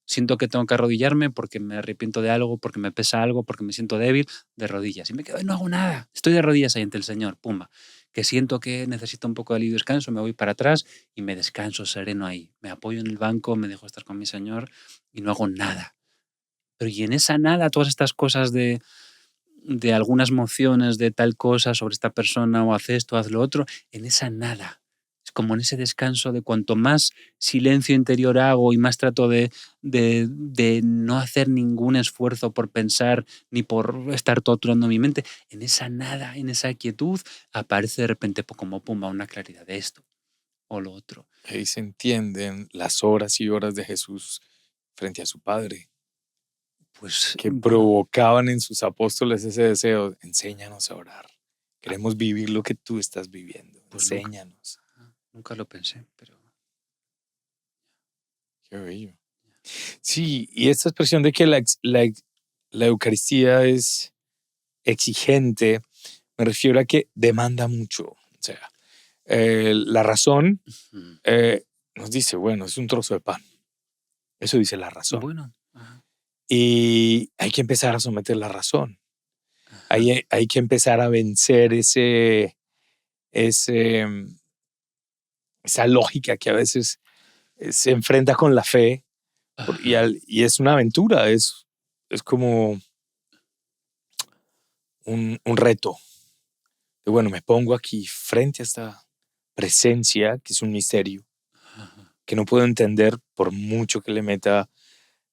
Siento que tengo que arrodillarme porque me arrepiento de algo, porque me pesa algo, porque me siento débil, de rodillas. Y me quedo, no hago nada. Estoy de rodillas ahí ante el Señor, pumba. Que siento que necesito un poco de alivio y descanso, me voy para atrás y me descanso sereno ahí. Me apoyo en el banco, me dejo estar con mi Señor y no hago nada. Pero y en esa nada, todas estas cosas de algunas mociones, de tal cosa sobre esta persona, o haz esto, haz lo otro, en esa nada. Es como en ese descanso de cuanto más silencio interior hago y más trato de no hacer ningún esfuerzo por pensar ni por estar torturando mi mente, en esa nada, en esa quietud, aparece de repente como pumba una claridad de esto o lo otro. Ahí se entienden las horas y horas de Jesús frente a su Padre, Pues que provocaban en sus apóstoles ese deseo, enséñanos a orar. Queremos vivir lo que tú estás viviendo, pues nunca, enséñanos. nunca lo pensé, pero Qué bello. Sí, y esta expresión de que la Eucaristía es exigente, me refiero a que demanda mucho. O sea, la razón eh, nos dice, bueno, es un trozo de pan. Eso dice la razón. bueno, ajá, Y hay que empezar a someter la razón. ajá, Hay que empezar a vencer ese, esa lógica que a veces se enfrenta con la fe ajá, y es una aventura, es como un reto. De, bueno, me pongo aquí frente a esta presencia, que es un misterio, ajá, que no puedo entender por mucho que le meta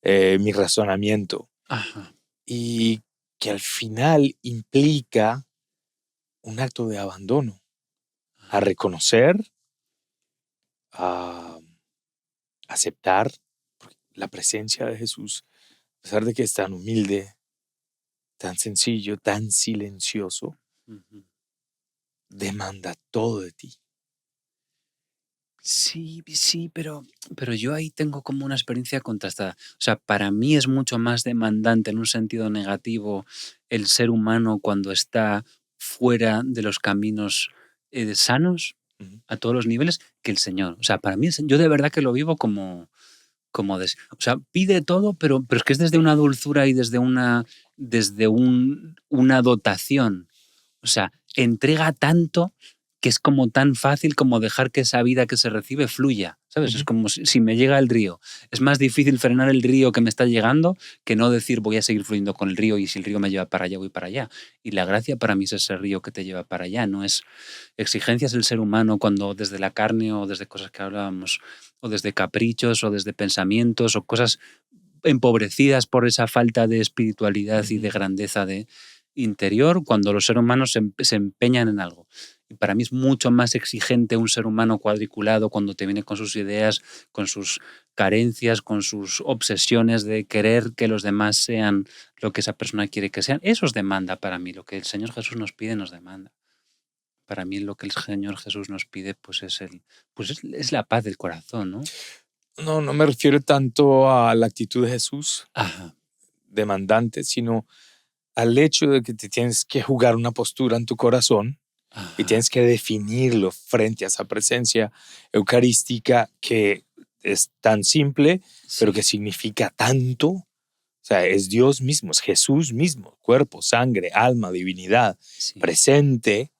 mi razonamiento, ajá. y que al final implica un acto de abandono, a reconocer, a aceptar la presencia de Jesús, a pesar de que es tan humilde, tan sencillo, tan silencioso, Ujú. demanda todo de ti. Sí, sí, pero yo ahí tengo como una experiencia contrastada. O sea, para mí es mucho más demandante en un sentido negativo el ser humano cuando está fuera de los caminos sanos Ujú. a todos los niveles que el Señor. O sea, para mí yo de verdad que lo vivo o sea, pide todo, pero es que es desde una dulzura y una dotación. O sea, entrega tanto que es como tan fácil como dejar que esa vida que se recibe fluya, ¿sabes? Es Ujú. como si me llega el río. Es más difícil frenar el río que me está llegando que no decir voy a seguir fluyendo con el río y si el río me lleva para allá, voy para allá. Y la gracia para mí es ese río que te lleva para allá, no es exigencias del ser humano cuando desde la carne o desde cosas que hablábamos o desde caprichos o desde pensamientos o cosas empobrecidas por esa falta de espiritualidad y de Ujú. grandeza de interior cuando los seres humanos se empeñan en algo. Y para mí es mucho más exigente un ser humano cuadriculado cuando te viene con sus ideas, con sus carencias, con sus obsesiones de querer que los demás sean lo que esa persona quiere que sean. Eso es demanda para mí. Lo que el Señor Jesús nos pide nos demanda. Para mí lo que el Señor Jesús nos pide pues es la paz del corazón, ¿no? No, no me refiero tanto a la actitud de Jesús Ajá. demandante, sino al hecho de que te tienes que jugar una postura en tu corazón y Ajá, tienes que definirlo frente a esa presencia eucarística que es tan simple, pero que sí, significa tanto. O sea, es Dios mismo, es Jesús mismo, cuerpo, sangre, alma, divinidad, sí. presente.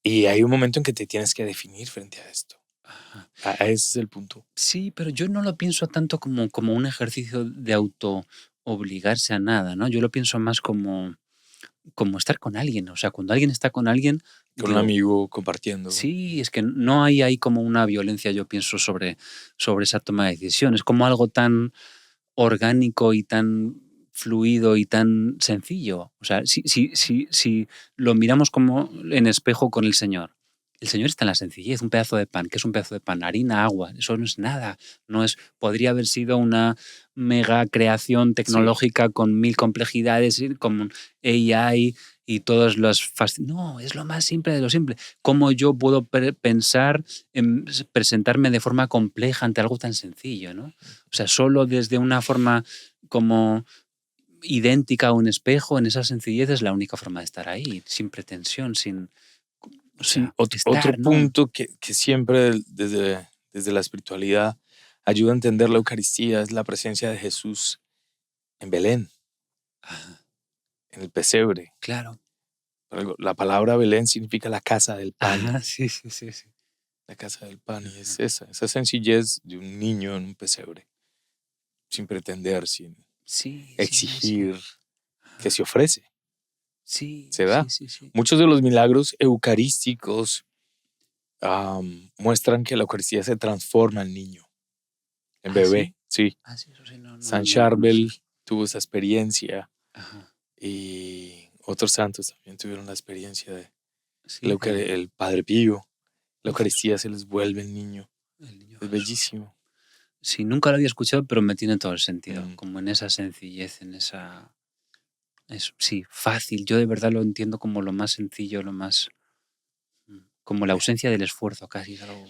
Y hay un momento en que te tienes que definir frente a esto. Ajá. Ese es el punto. Sí, pero yo no lo pienso tanto como un ejercicio de auto obligarse a nada, ¿no? Yo lo pienso más como estar con alguien. O sea, cuando alguien está con alguien, Con un digo, amigo compartiendo. sí, es que no hay ahí como una violencia, yo pienso, sobre esa toma de decisiones, como algo tan orgánico y tan fluido y tan sencillo. O sea, si lo miramos como en espejo con el Señor está en la sencillez, un pedazo de pan. ¿Qué es un pedazo de pan? Harina, agua, eso no es nada. No es, podría haber sido una mega creación Sí, tecnológica con mil complejidades, con AI y todos los no, es lo más simple de lo simple. ¿Cómo yo puedo pensar en presentarme de forma compleja ante algo tan sencillo, ¿no? O sea, solo desde una forma como idéntica a un espejo, en esa sencillez es la única forma de estar ahí, sin pretensión, sin, o sí. sea, Otro estar, ¿no? punto que siempre desde la espiritualidad ayuda a entender la Eucaristía es la presencia de Jesús en Belén, Ajá, en el pesebre. claro. La palabra Belén significa la casa del pan, Ajá, sí, sí, sí, sí. la casa del pan, y es Ajá. esa sencillez de un niño en un pesebre, sin pretender, sin Sí, sí, sí. exigir, que se Ajá. ofrece, Sí, se sí, da. sí, sí. Muchos de los milagros eucarísticos muestran que la Eucaristía se transforma en niño, en Ah, sí. bebé, sí. Ah, sí, eso sí, no, San no lo Charbel conocía. tuvo esa experiencia Ajá. y otros santos también tuvieron la experiencia de Sí, el Padre Pío. La oh, Jesús, Eucaristía se les vuelve el niño. el niño Es Jesús. bellísimo. Sí, nunca lo había escuchado, pero me tiene todo el sentido, Mm. como en esa sencillez, en esa... sí, fácil. Yo de verdad lo entiendo como lo más sencillo, lo más... como la ausencia del esfuerzo, casi es algo...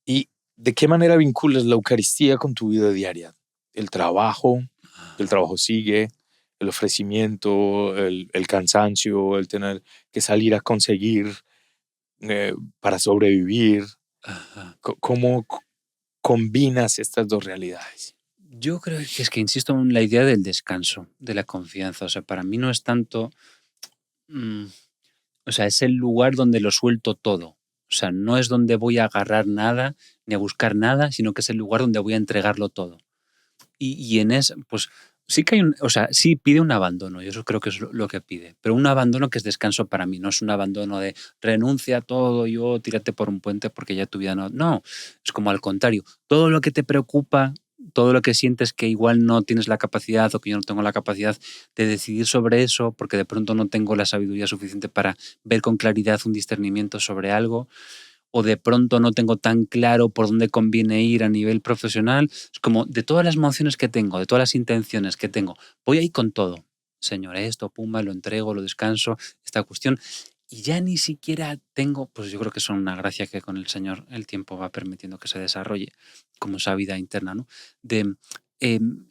¿Y de qué manera vinculas la Eucaristía con tu vida diaria? El Ah, trabajo sigue, el ofrecimiento, el cansancio, el tener que salir a conseguir para sobrevivir. ajá. ¿Cómo combinas estas dos realidades? Yo creo que es que insisto en la idea del descanso, de la confianza. O sea, para mí no es tanto... mm, o sea, es el lugar donde lo suelto todo. O sea, no es donde voy a agarrar nada ni a buscar nada, sino que es el lugar donde voy a entregarlo todo. Y en eso, pues sí que hay un, o sea, sí pide un abandono, y eso creo que es lo que pide, pero un abandono que es descanso para mí, no es un abandono de renuncia a todo, yo tírate por un puente porque ya tu vida no. No, es como al contrario, todo lo que te preocupa, todo lo que sientes que igual no tienes la capacidad o que yo no tengo la capacidad de decidir sobre eso, porque de pronto no tengo la sabiduría suficiente para ver con claridad un discernimiento sobre algo, o de pronto no tengo tan claro por dónde conviene ir a nivel profesional. Es como de todas las emociones que tengo, de todas las intenciones que tengo, voy a ir con todo. Señor, esto, pumba, lo entrego, lo descanso, esta cuestión. Y ya ni siquiera tengo, pues yo creo que es una gracia que con el Señor el tiempo va permitiendo que se desarrolle como esa vida interna, ¿no? De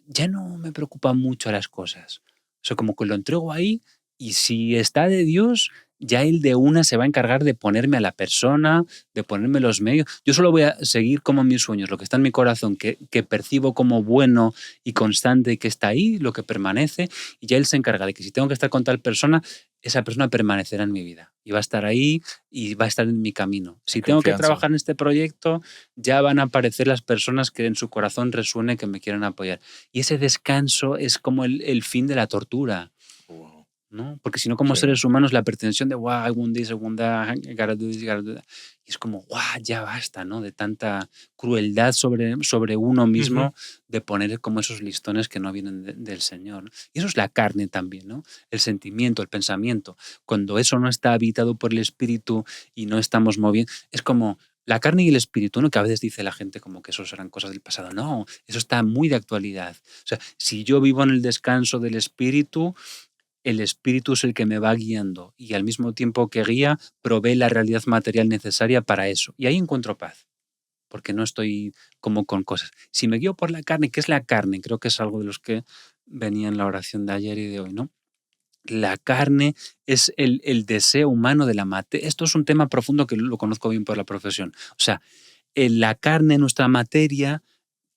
ya no me preocupan mucho las cosas. O sea, como que lo entrego ahí y si está de Dios, ya Él de una se va a encargar de ponerme a la persona, de ponerme los medios. Yo solo voy a seguir como mis sueños, lo que está en mi corazón, que percibo como bueno y constante y que está ahí, lo que permanece, y ya Él se encarga de que si tengo que estar con tal persona, esa persona permanecerá en mi vida y va a estar ahí y va a estar en mi camino. En Si tengo que confianza. trabajar en este proyecto, ya van a aparecer las personas que en su corazón resuene que me quieran apoyar. Y ese descanso es como el fin de la tortura. Wow. ¿No? Porque si no, como Sí. seres humanos, la pretensión de, wow, I want this, I want that, I gotta do this, I gotta do that. Y es como, wow, ya basta, ¿no? De tanta crueldad sobre uno Ujú. mismo, de poner como esos listones que no vienen del Señor, ¿no? Y eso es la carne también, ¿no? El sentimiento, el pensamiento. Cuando eso no está habitado por el espíritu y no estamos moviendo, es como la carne y el espíritu, ¿no? Que a veces dice la gente como que eso eran cosas del pasado. No, eso está muy de actualidad. O sea, si yo vivo en el descanso del espíritu, el espíritu es el que me va guiando y al mismo tiempo que guía, provee la realidad material necesaria para eso. Y ahí encuentro paz, porque no estoy como con cosas. Si me guío por la carne, ¿qué es la carne? Creo que es algo de los que venía en la oración de ayer y de hoy, ¿no? La carne es el deseo humano de la materia. Esto es un tema profundo que lo conozco bien por la profesión. O sea, la carne, nuestra materia,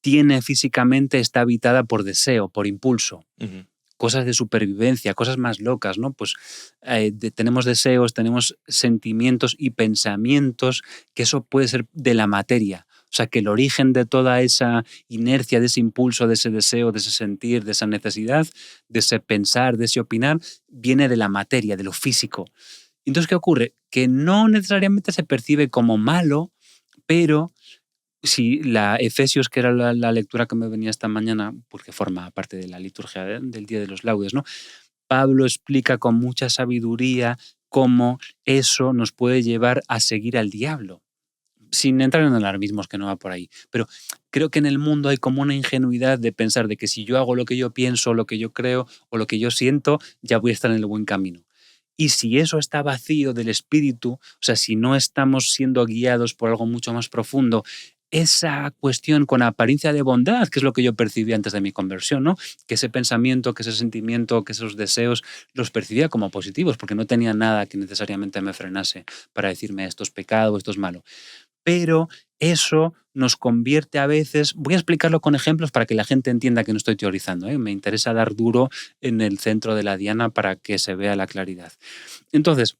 tiene físicamente, está habitada por deseo, por impulso. Ujú. Cosas de supervivencia, cosas más locas, ¿no? Pues tenemos deseos, tenemos sentimientos y pensamientos, que eso puede ser de la materia. O sea, que el origen de toda esa inercia, de ese impulso, de ese deseo, de ese sentir, de esa necesidad, de ese pensar, de ese opinar, viene de la materia, de lo físico. Entonces, ¿qué ocurre? Que no necesariamente se percibe como malo, pero si la Efesios, que era la lectura que me venía esta mañana, porque forma parte de la liturgia del Día de los Laudes, ¿no? Pablo explica con mucha sabiduría cómo eso nos puede llevar a seguir al diablo, sin entrar en alarmismos, que no va por ahí. Pero creo que en el mundo hay como una ingenuidad de pensar de que si yo hago lo que yo pienso, lo que yo creo o lo que yo siento, ya voy a estar en el buen camino. Y si eso está vacío del espíritu, o sea, si no estamos siendo guiados por algo mucho más profundo, esa cuestión con apariencia de bondad, que es lo que yo percibí antes de mi conversión, ¿no? Que ese pensamiento, que ese sentimiento, que esos deseos, los percibía como positivos, porque no tenía nada que necesariamente me frenase para decirme esto es pecado, esto es malo. Pero eso nos convierte a veces, voy a explicarlo con ejemplos para que la gente entienda que no estoy teorizando, ¿eh? Me interesa dar duro en el centro de la diana para que se vea la claridad. Entonces,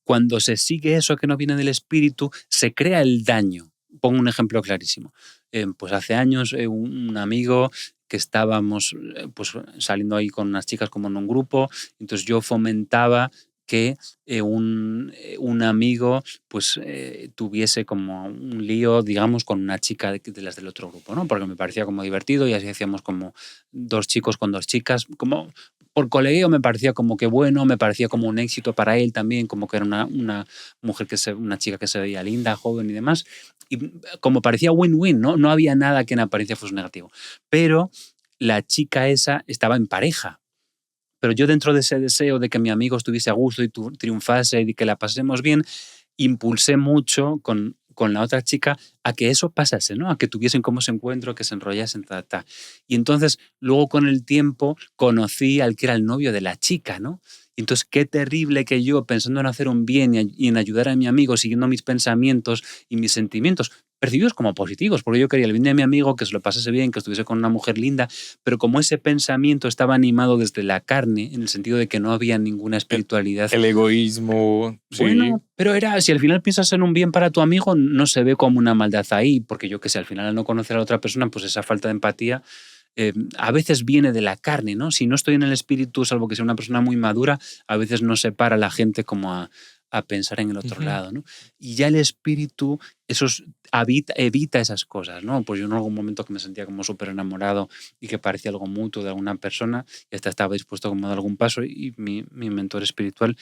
cuando se sigue eso que no viene del espíritu, se crea el daño. Pongo un ejemplo clarísimo. Pues hace años un amigo que estábamos pues, saliendo ahí con unas chicas como en un grupo, entonces yo fomentaba que un amigo pues tuviese como un lío, digamos, con una chica de las del otro grupo, ¿no? Porque me parecía como divertido y así hacíamos como dos chicos con dos chicas, como por colegueo me parecía como que bueno, me parecía como un éxito para él también, como que era una mujer una chica que se veía linda, joven y demás, y como parecía win-win, ¿no? No había nada que en apariencia fuese negativo. Pero la chica esa estaba en pareja. Pero yo dentro de ese deseo de que mi amigo estuviese a gusto y triunfase y que la pasemos bien, impulsé mucho con la otra chica a que eso pasase, ¿no? A que tuviesen como ese encuentro, que se enrollasen, ta. Y entonces, luego con el tiempo, conocí al que era el novio de la chica, ¿no? Y entonces, qué terrible que yo, pensando en hacer un bien y en ayudar a mi amigo, siguiendo mis pensamientos y mis sentimientos, percibidos como positivos, porque yo quería el bien de mi amigo, que se lo pasase bien, que estuviese con una mujer linda, pero como ese pensamiento estaba animado desde la carne, en el sentido de que no había ninguna espiritualidad. El egoísmo, Bueno, sí. pero era, si al final piensas en un bien para tu amigo, no se ve como una maldad ahí, porque yo que sé, al final al no conocer a la otra persona, pues esa falta de empatía a veces viene de la carne, ¿no? Si no estoy en el espíritu, salvo que sea una persona muy madura, a veces no se para la gente como a pensar en el otro Ujú. lado, ¿no? Y ya el espíritu, evita esas cosas, ¿no? Pues yo en algún momento que me sentía como súper enamorado y que parecía algo mutuo de alguna persona y hasta estaba dispuesto como a dar algún paso y mi mentor espiritual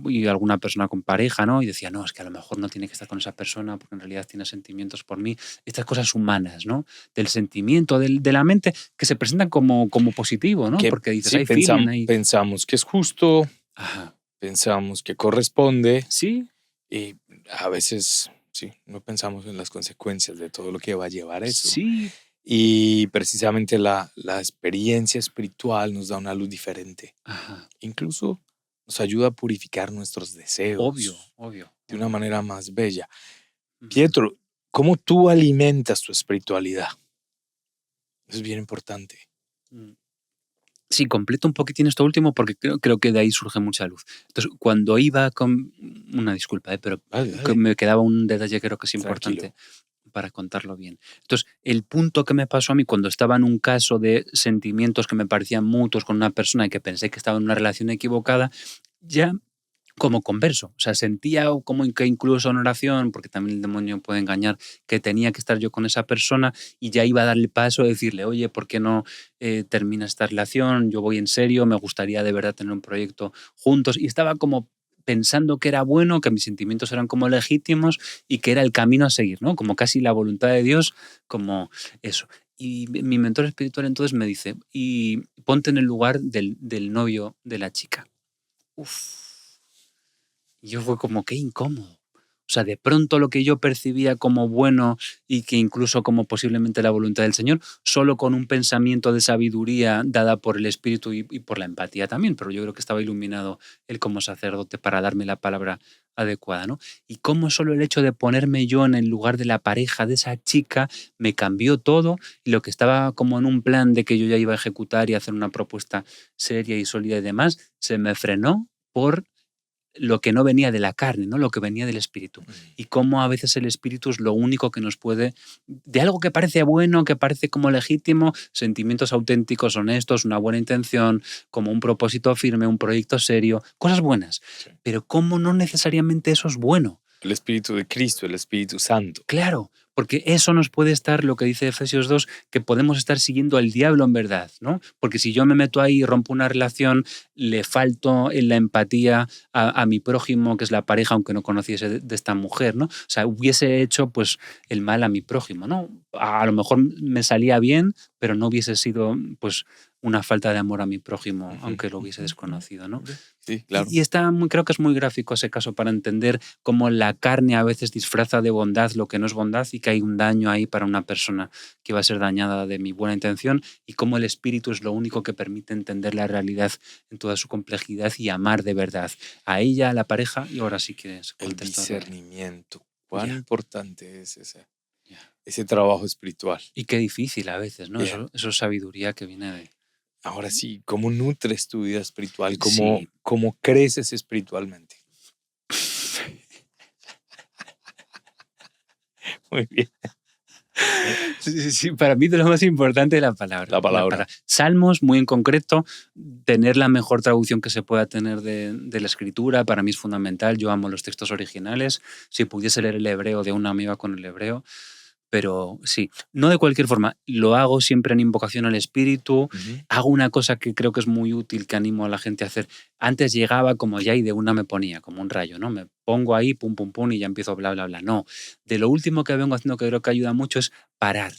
y alguna persona con pareja, ¿no? Y decía, no, es que a lo mejor no tiene que estar con esa persona porque en realidad tiene sentimientos por mí. Estas cosas humanas, ¿no? Del sentimiento, de la mente, que se presentan como positivo, ¿no? Que Porque dices, sí, hay feeling ahí. pensamos que es justo, Ajá. pensamos que corresponde Sí, y a veces, sí, no pensamos en las consecuencias de todo lo que va a llevar eso. sí. Y precisamente la experiencia espiritual nos da una luz diferente. Ajá. Incluso nos ayuda a purificar nuestros Obvio, deseos obvio, de una obvio. manera más bella. Ujú. Pietro, ¿cómo tú alimentas tu espiritualidad? Eso es bien importante. Mm. Sí, completo un poquitín esto último porque creo que de ahí surge mucha luz. Entonces, cuando iba con... Una disculpa, pero Vale, que dale, me quedaba un detalle que creo que es importante tranquilo. para contarlo bien. Entonces, el punto que me pasó a mí cuando estaba en un caso de sentimientos que me parecían mutuos con una persona y que pensé que estaba en una relación equivocada, ya como converso. O sea, sentía como que incluso en oración, porque también el demonio puede engañar, que tenía que estar yo con esa persona y ya iba a darle paso a decirle, oye, ¿por qué no termina esta relación? Yo voy en serio, me gustaría de verdad tener un proyecto juntos. Y estaba como pensando que era bueno, que mis sentimientos eran como legítimos y que era el camino a seguir, ¿no? Como casi la voluntad de Dios, como eso. Y mi mentor espiritual entonces me dice, y ponte en el lugar del novio de la chica. Uf. Y yo fue como, qué incómodo. O sea, de pronto lo que yo percibía como bueno y que incluso como posiblemente la voluntad del Señor, solo con un pensamiento de sabiduría dada por el Espíritu y por la empatía también, pero yo creo que estaba iluminado él como sacerdote para darme la palabra adecuada, ¿no? Y cómo solo el hecho de ponerme yo en el lugar de la pareja de esa chica me cambió todo, y lo que estaba como en un plan de que yo ya iba a ejecutar y hacer una propuesta seria y sólida y demás, se me frenó por lo que no venía de la carne, ¿no? Lo que venía del espíritu. Y cómo a veces el espíritu es lo único que nos puede, de algo que parece bueno, que parece como legítimo, sentimientos auténticos, honestos, una buena intención, como un propósito firme, un proyecto serio, cosas buenas. Sí. Pero cómo no necesariamente eso es bueno. El Espíritu de Cristo, el Espíritu Santo. Claro, porque eso nos puede estar, lo que dice Efesios 2, que podemos estar siguiendo al diablo en verdad, ¿no? Porque si yo me meto ahí y rompo una relación, le falto en la empatía a mi prójimo, que es la pareja, aunque no conociese de esta mujer, ¿no? O sea, hubiese hecho pues el mal a mi prójimo, ¿no? A lo mejor me salía bien, pero no hubiese sido pues una falta de amor a mi prójimo, aunque lo hubiese desconocido, ¿no? Sí, claro. Y está creo que es muy gráfico ese caso para entender cómo la carne a veces disfraza de bondad lo que no es bondad, y que hay un daño ahí para una persona que va a ser dañada de mi buena intención, y cómo el espíritu es lo único que permite entender la realidad en toda su complejidad y amar de verdad a ella, a la pareja. Y ahora sí que es El discernimiento. Cuán importante es ese trabajo espiritual. Y qué difícil a veces, ¿no? Bien. Eso es sabiduría que viene de... Ahora sí, ¿cómo nutres tu vida espiritual? Sí. ¿Cómo creces espiritualmente? Muy bien. Sí, para mí de lo más importante es la palabra. La palabra. Salmos, muy en concreto, tener la mejor traducción que se pueda tener de la escritura, para mí es fundamental. Yo amo los textos originales. Si pudiese leer el hebreo de una, me iba con el hebreo. Pero sí, no de cualquier forma, lo hago siempre en invocación al Espíritu. Hago una cosa que creo que es muy útil, que animo a la gente a hacer. Antes llegaba como ya y de una me ponía, como un rayo, ¿no? Me pongo ahí, pum, pum, pum, y ya empiezo bla, bla, bla. No, de lo último que vengo haciendo que creo que ayuda mucho es parar.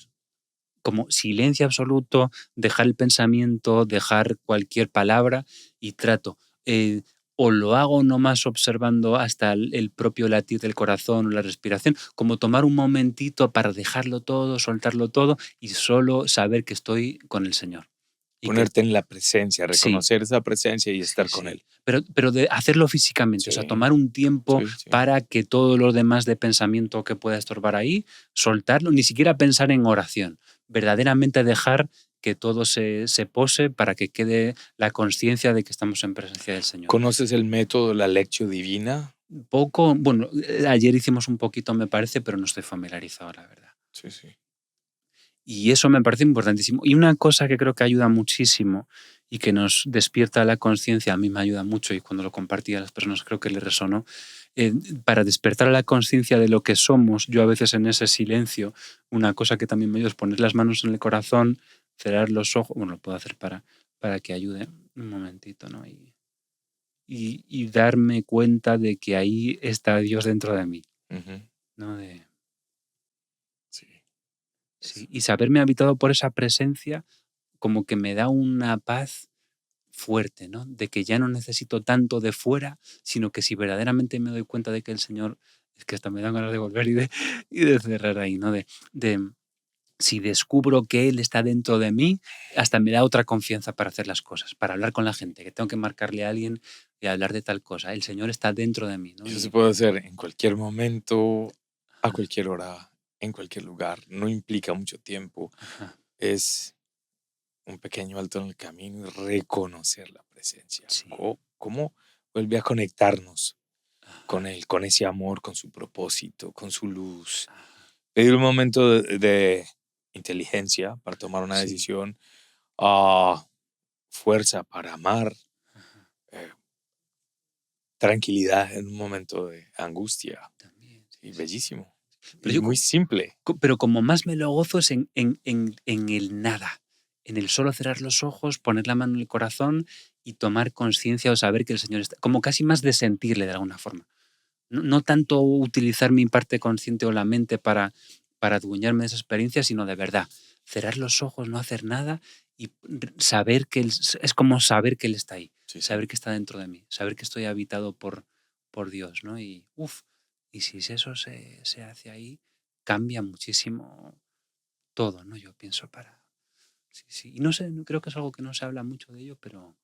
Como silencio absoluto, dejar el pensamiento, dejar cualquier palabra y trato. O lo hago nomás observando hasta el propio latir del corazón o la respiración, como tomar un momentito para dejarlo todo, soltarlo todo y solo saber que estoy con el Señor. Y Ponerte en la presencia, sí, reconocer esa presencia y estar con Él. pero de hacerlo físicamente, o sea, tomar un tiempo para que todo lo demás de pensamiento que pueda estorbar ahí, soltarlo, ni siquiera pensar en oración, verdaderamente dejar que todo se pose para que quede la conciencia de que estamos en presencia del Señor. ¿Conoces el método, la lección divina? Poco, bueno, ayer hicimos un poquito, me parece, pero no estoy familiarizado, la verdad. Sí, sí. Y eso me parece importantísimo. Y una cosa que creo que ayuda muchísimo y que nos despierta la conciencia, a mí me ayuda mucho, y cuando lo compartí a las personas creo que les resonó, para despertar la conciencia de lo que somos. Yo a veces en ese silencio, una cosa que también me ayuda es poner las manos en el corazón, cerrar los ojos, bueno, lo puedo hacer para que ayude un momentito, ¿no? Y darme cuenta de que ahí está Dios dentro de mí, ¿no? Sí, y saberme habitado por esa presencia como que me da una paz fuerte, ¿no? De que ya no necesito tanto de fuera, sino que si verdaderamente me doy cuenta de que el Señor, es que hasta me dan ganas de volver y de cerrar ahí, ¿no? De si descubro que Él está dentro de mí, hasta me da otra confianza para hacer las cosas, para hablar con la gente, que tengo que marcarle a alguien y hablar de tal cosa. El Señor está dentro de mí, ¿no? Eso se puede hacer en cualquier momento, a cualquier hora, en cualquier lugar. No implica mucho tiempo. Ajá. Es un pequeño alto en el camino y reconocer la presencia. Sí. ¿Cómo vuelve a conectarnos con Él, con ese amor, con su propósito, con su luz? Pedir un momento de inteligencia para tomar una decisión, fuerza para amar, tranquilidad en un momento de angustia. También, Y bellísimo. Pero Y muy simple. pero como más me lo gozo es en el nada, en el solo cerrar los ojos, poner la mano en el corazón y tomar conciencia o saber que el Señor está, como casi más de sentirle de alguna forma. No tanto utilizar mi parte consciente o la mente para adueñarme de esa experiencia, sino de verdad, cerrar los ojos, no hacer nada y saber que es como saber que Él está ahí, saber que está dentro de mí, saber que estoy habitado por Dios, ¿no? Y Y si eso se hace ahí, cambia muchísimo todo, ¿no? Yo pienso para... Sí, sí. Y no sé, creo que es algo que no se habla mucho de ello, pero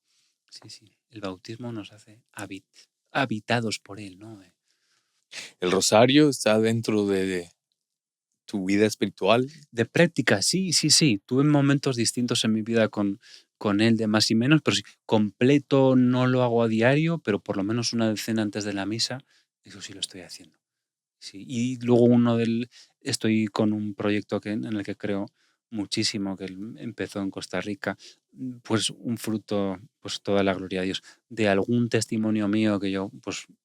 sí, sí. El bautismo nos hace habitados por él, ¿no? ¿El rosario está dentro de tu vida espiritual? De práctica, sí, sí, sí. Tuve momentos distintos en mi vida con él de más y menos, pero sí, completo no lo hago a diario, pero por lo menos una decena antes de la misa, eso sí lo estoy haciendo. Sí. Y luego estoy con un proyecto en el que creo muchísimo, que empezó en Costa Rica, pues un fruto, pues toda la gloria a Dios, de algún testimonio mío que yo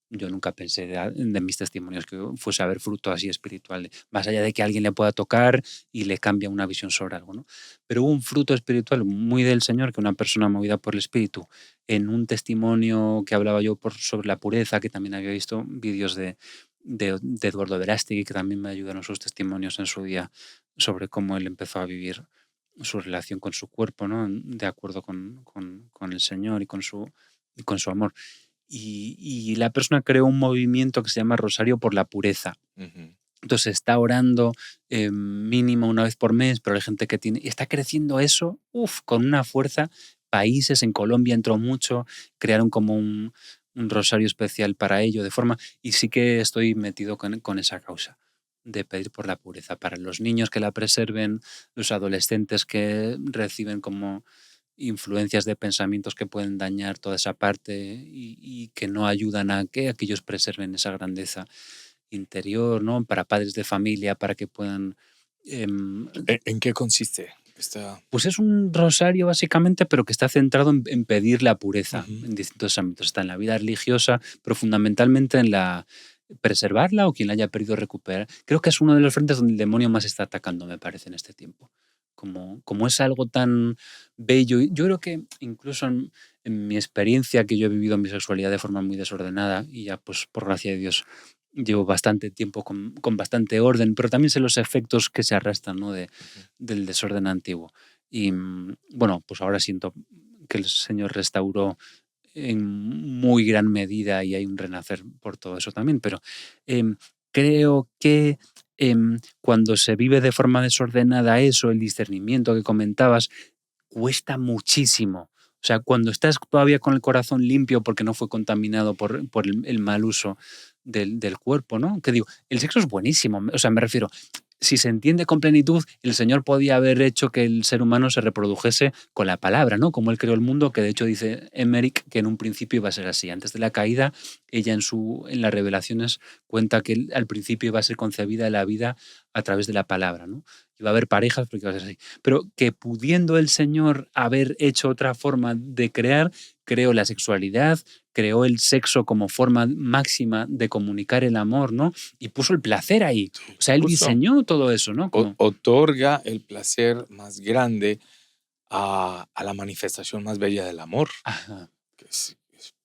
nunca pensé de mis testimonios que fuese a haber fruto así espiritual, más allá de que alguien le pueda tocar y le cambia una visión sobre algo, ¿no? Pero hubo un fruto espiritual muy del Señor, que una persona movida por el Espíritu, en un testimonio que hablaba yo sobre la pureza, que también había visto vídeos de Eduardo Verástegui, que también me ayudaron sus testimonios en su día sobre cómo él empezó a vivir su relación con su cuerpo, ¿no? De acuerdo con el Señor y con su amor. Y la persona creó un movimiento que se llama Rosario por la Pureza. Ujú. Entonces está orando mínimo una vez por mes, pero hay gente que tiene... Y está creciendo eso, con una fuerza. Países, en Colombia entró mucho, crearon como un rosario especial para ello, de forma... Y sí que estoy metido con esa causa de pedir por la pureza, para los niños que la preserven, los adolescentes que reciben como influencias de pensamientos que pueden dañar toda esa parte y que no ayudan a que ellos preserven esa grandeza interior, ¿no? Para padres de familia, para que puedan... ¿En qué consiste esta? Pues es un rosario básicamente, pero que está centrado en pedir la pureza Ujú. en distintos ámbitos. Está en la vida religiosa, pero fundamentalmente en la preservarla o quien la haya perdido recuperar. Creo que es uno de los frentes donde el demonio más está atacando, me parece, en este tiempo. Como es algo tan bello. Yo creo que incluso en mi experiencia que yo he vivido mi sexualidad de forma muy desordenada, y ya pues por gracia de Dios llevo bastante tiempo con bastante orden, pero también sé los efectos que se arrastran, ¿no? Ujú. Del desorden antiguo. Y bueno, pues ahora siento que el Señor restauró en muy gran medida y hay un renacer por todo eso también, pero em, creo que cuando se vive de forma desordenada eso, el discernimiento que comentabas, cuesta muchísimo. O sea, cuando estás todavía con el corazón limpio porque no fue contaminado por el mal uso del cuerpo, ¿no? Que digo, el sexo es buenísimo, o sea, me refiero, si se entiende con plenitud, el Señor podía haber hecho que el ser humano se reprodujese con la palabra, ¿no? Como Él creó el mundo, que de hecho dice Emmerich que en un principio iba a ser así. Antes de la caída, ella en las revelaciones cuenta que al principio iba a ser concebida la vida a través de la palabra, ¿no? Iba a haber parejas porque iba a ser así. Pero que pudiendo el Señor haber hecho otra forma de crear, creó la sexualidad, creó el sexo como forma máxima de comunicar el amor, ¿no? Y puso el placer ahí. O sea, él Justo diseñó todo eso, ¿no? Como, otorga el placer más grande a la manifestación más bella del amor, ajá, que es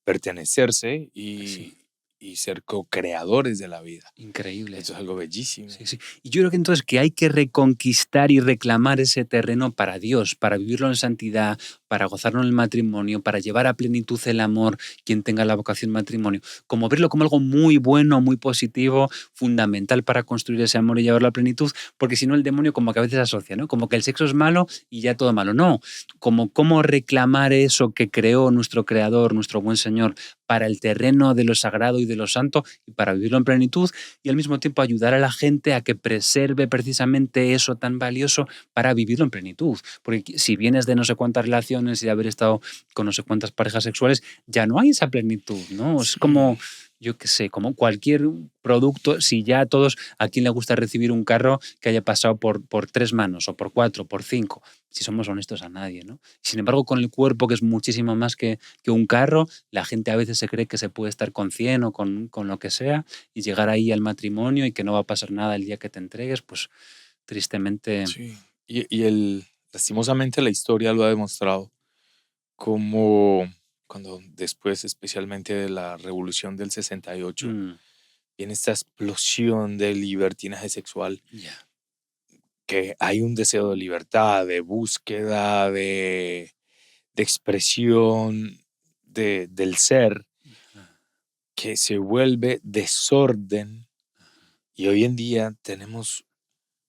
pertenecerse sí, y ser co-creadores de la vida. increíble. Esto es algo bellísimo. Sí, sí. Y yo creo que entonces que hay que reconquistar y reclamar ese terreno para Dios, para vivirlo en santidad, para gozarlo en el matrimonio, para llevar a plenitud el amor, quien tenga la vocación matrimonio. Como verlo como algo muy bueno, muy positivo, fundamental para construir ese amor y llevarlo a plenitud, porque si no el demonio como que a veces asocia, ¿no? Como que el sexo es malo y ya todo malo. No, como cómo reclamar eso que creó nuestro Creador, nuestro buen Señor, para el terreno de lo sagrado y de lo santo y para vivirlo en plenitud y al mismo tiempo ayudar a la gente a que preserve precisamente eso tan valioso para vivirlo en plenitud. Porque si vienes de no sé cuántas relaciones y de haber estado con no sé cuántas parejas sexuales, ya no hay esa plenitud, ¿no? Es Sí, como, yo qué sé, como cualquier producto, si ya a todos, a quien le gusta recibir un carro que haya pasado por 3 manos o por 4, por 5, si somos honestos a nadie, ¿no? Sin embargo, con el cuerpo, que es muchísimo más que un carro, la gente a veces se cree que se puede estar con 100 o con lo que sea y llegar ahí al matrimonio y que no va a pasar nada el día que te entregues, pues tristemente... sí. Lastimosamente la historia lo ha demostrado como cuando después, especialmente de la revolución del 68, mm, viene esta explosión de libertinaje sexual, ya, que hay un deseo de libertad, de búsqueda, de expresión del ser, ah, que se vuelve desorden Y hoy en día tenemos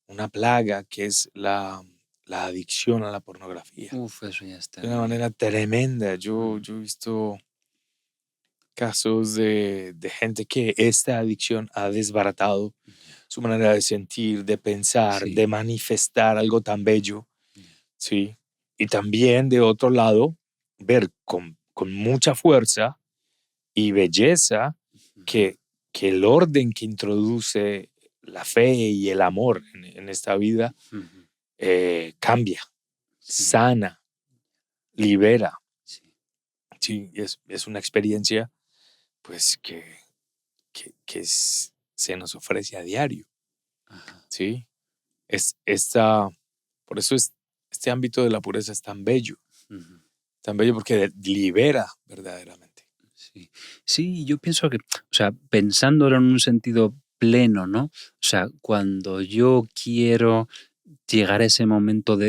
una plaga que es la adicción a la pornografía. Uf, eso ya es De una terrible. manera tremenda. Yo he visto casos de gente que esta adicción ha desbaratado Ya. su manera de sentir, de pensar, Sí, de manifestar algo tan bello, ya. ¿sí? Y también, de otro lado, ver con mucha fuerza y belleza Ujú, que, que el orden que introduce la fe y el amor en esta vida ujú. cambia, Sí, sana, libera. sí. Sí, es una experiencia pues se nos ofrece a diario, Ajá. ¿sí? Es esta, por eso este ámbito de la pureza es Ujú. tan bello porque libera verdaderamente. Sí. Sí, yo pienso que, o sea, pensándolo en un sentido pleno, ¿no? O sea, cuando yo quiero llegar a ese momento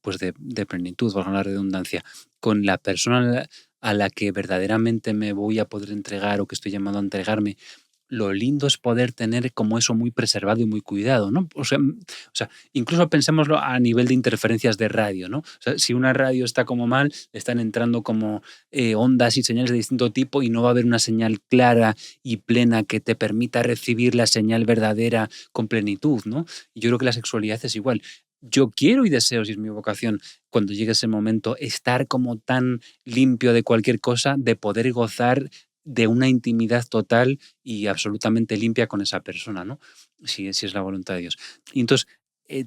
pues de plenitud, valga la redundancia, con la persona a la que verdaderamente me voy a poder entregar o que estoy llamado a entregarme, lo lindo es poder tener como eso muy preservado y muy cuidado, ¿no? O sea, incluso pensémoslo a nivel de interferencias de radio, ¿no? O sea, si una radio está como mal, le están entrando como ondas y señales de distinto tipo y no va a haber una señal clara y plena que te permita recibir la señal verdadera con plenitud, ¿no? Y yo creo que la sexualidad es igual. Yo quiero y deseo, si es mi vocación, cuando llegue ese momento, estar como tan limpio de cualquier cosa, de poder gozar de una intimidad total y absolutamente limpia con esa persona, ¿no? Si es la voluntad de Dios. Y entonces,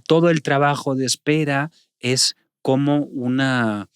todo el trabajo de espera es como una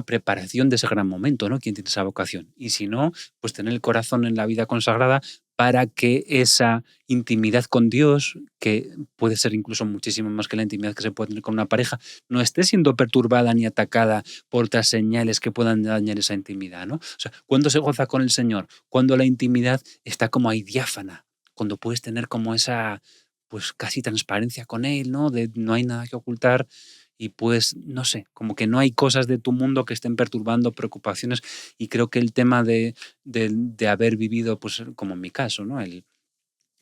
preparación de ese gran momento, ¿no? Quien tiene esa vocación. Y si no, pues tener el corazón en la vida consagrada para que esa intimidad con Dios, que puede ser incluso muchísimo más que la intimidad que se puede tener con una pareja, no esté siendo perturbada ni atacada por otras señales que puedan dañar esa intimidad, ¿no? O sea, cuando se goza con el Señor, cuando la intimidad está como ahí diáfana, cuando puedes tener como esa, pues casi transparencia con Él, ¿no? De no hay nada que ocultar y pues, no sé, como que no hay cosas de tu mundo que estén perturbando, preocupaciones, y creo que el tema de haber vivido, pues como en mi caso, ¿no?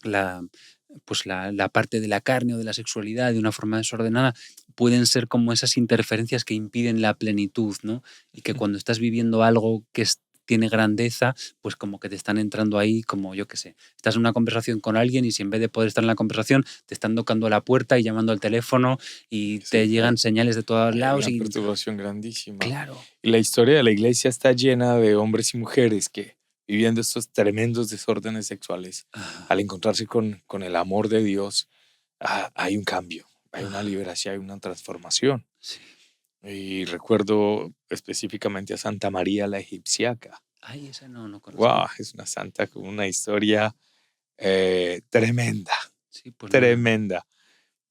La, pues la parte de la carne o de la sexualidad de una forma desordenada, pueden ser como esas interferencias que impiden la plenitud, ¿no? Y que cuando estás viviendo algo que tiene grandeza, pues como que te están entrando ahí, como yo qué sé, estás en una conversación con alguien y si en vez de poder estar en la conversación, te están tocando a la puerta y llamando al teléfono y Sí, te llegan señales de todos hay lados una y perturbación grandísima. claro, Y la historia de la iglesia está llena de hombres y mujeres que viviendo estos tremendos desórdenes sexuales, al ah, encontrarse con el amor de Dios, hay un cambio, hay una ah, liberación, hay una transformación. sí. Y recuerdo específicamente a Santa María la Egipciaca. Ay, esa no Wow, conocía. es una santa con una historia tremenda, Sí, pues no, no. tremenda,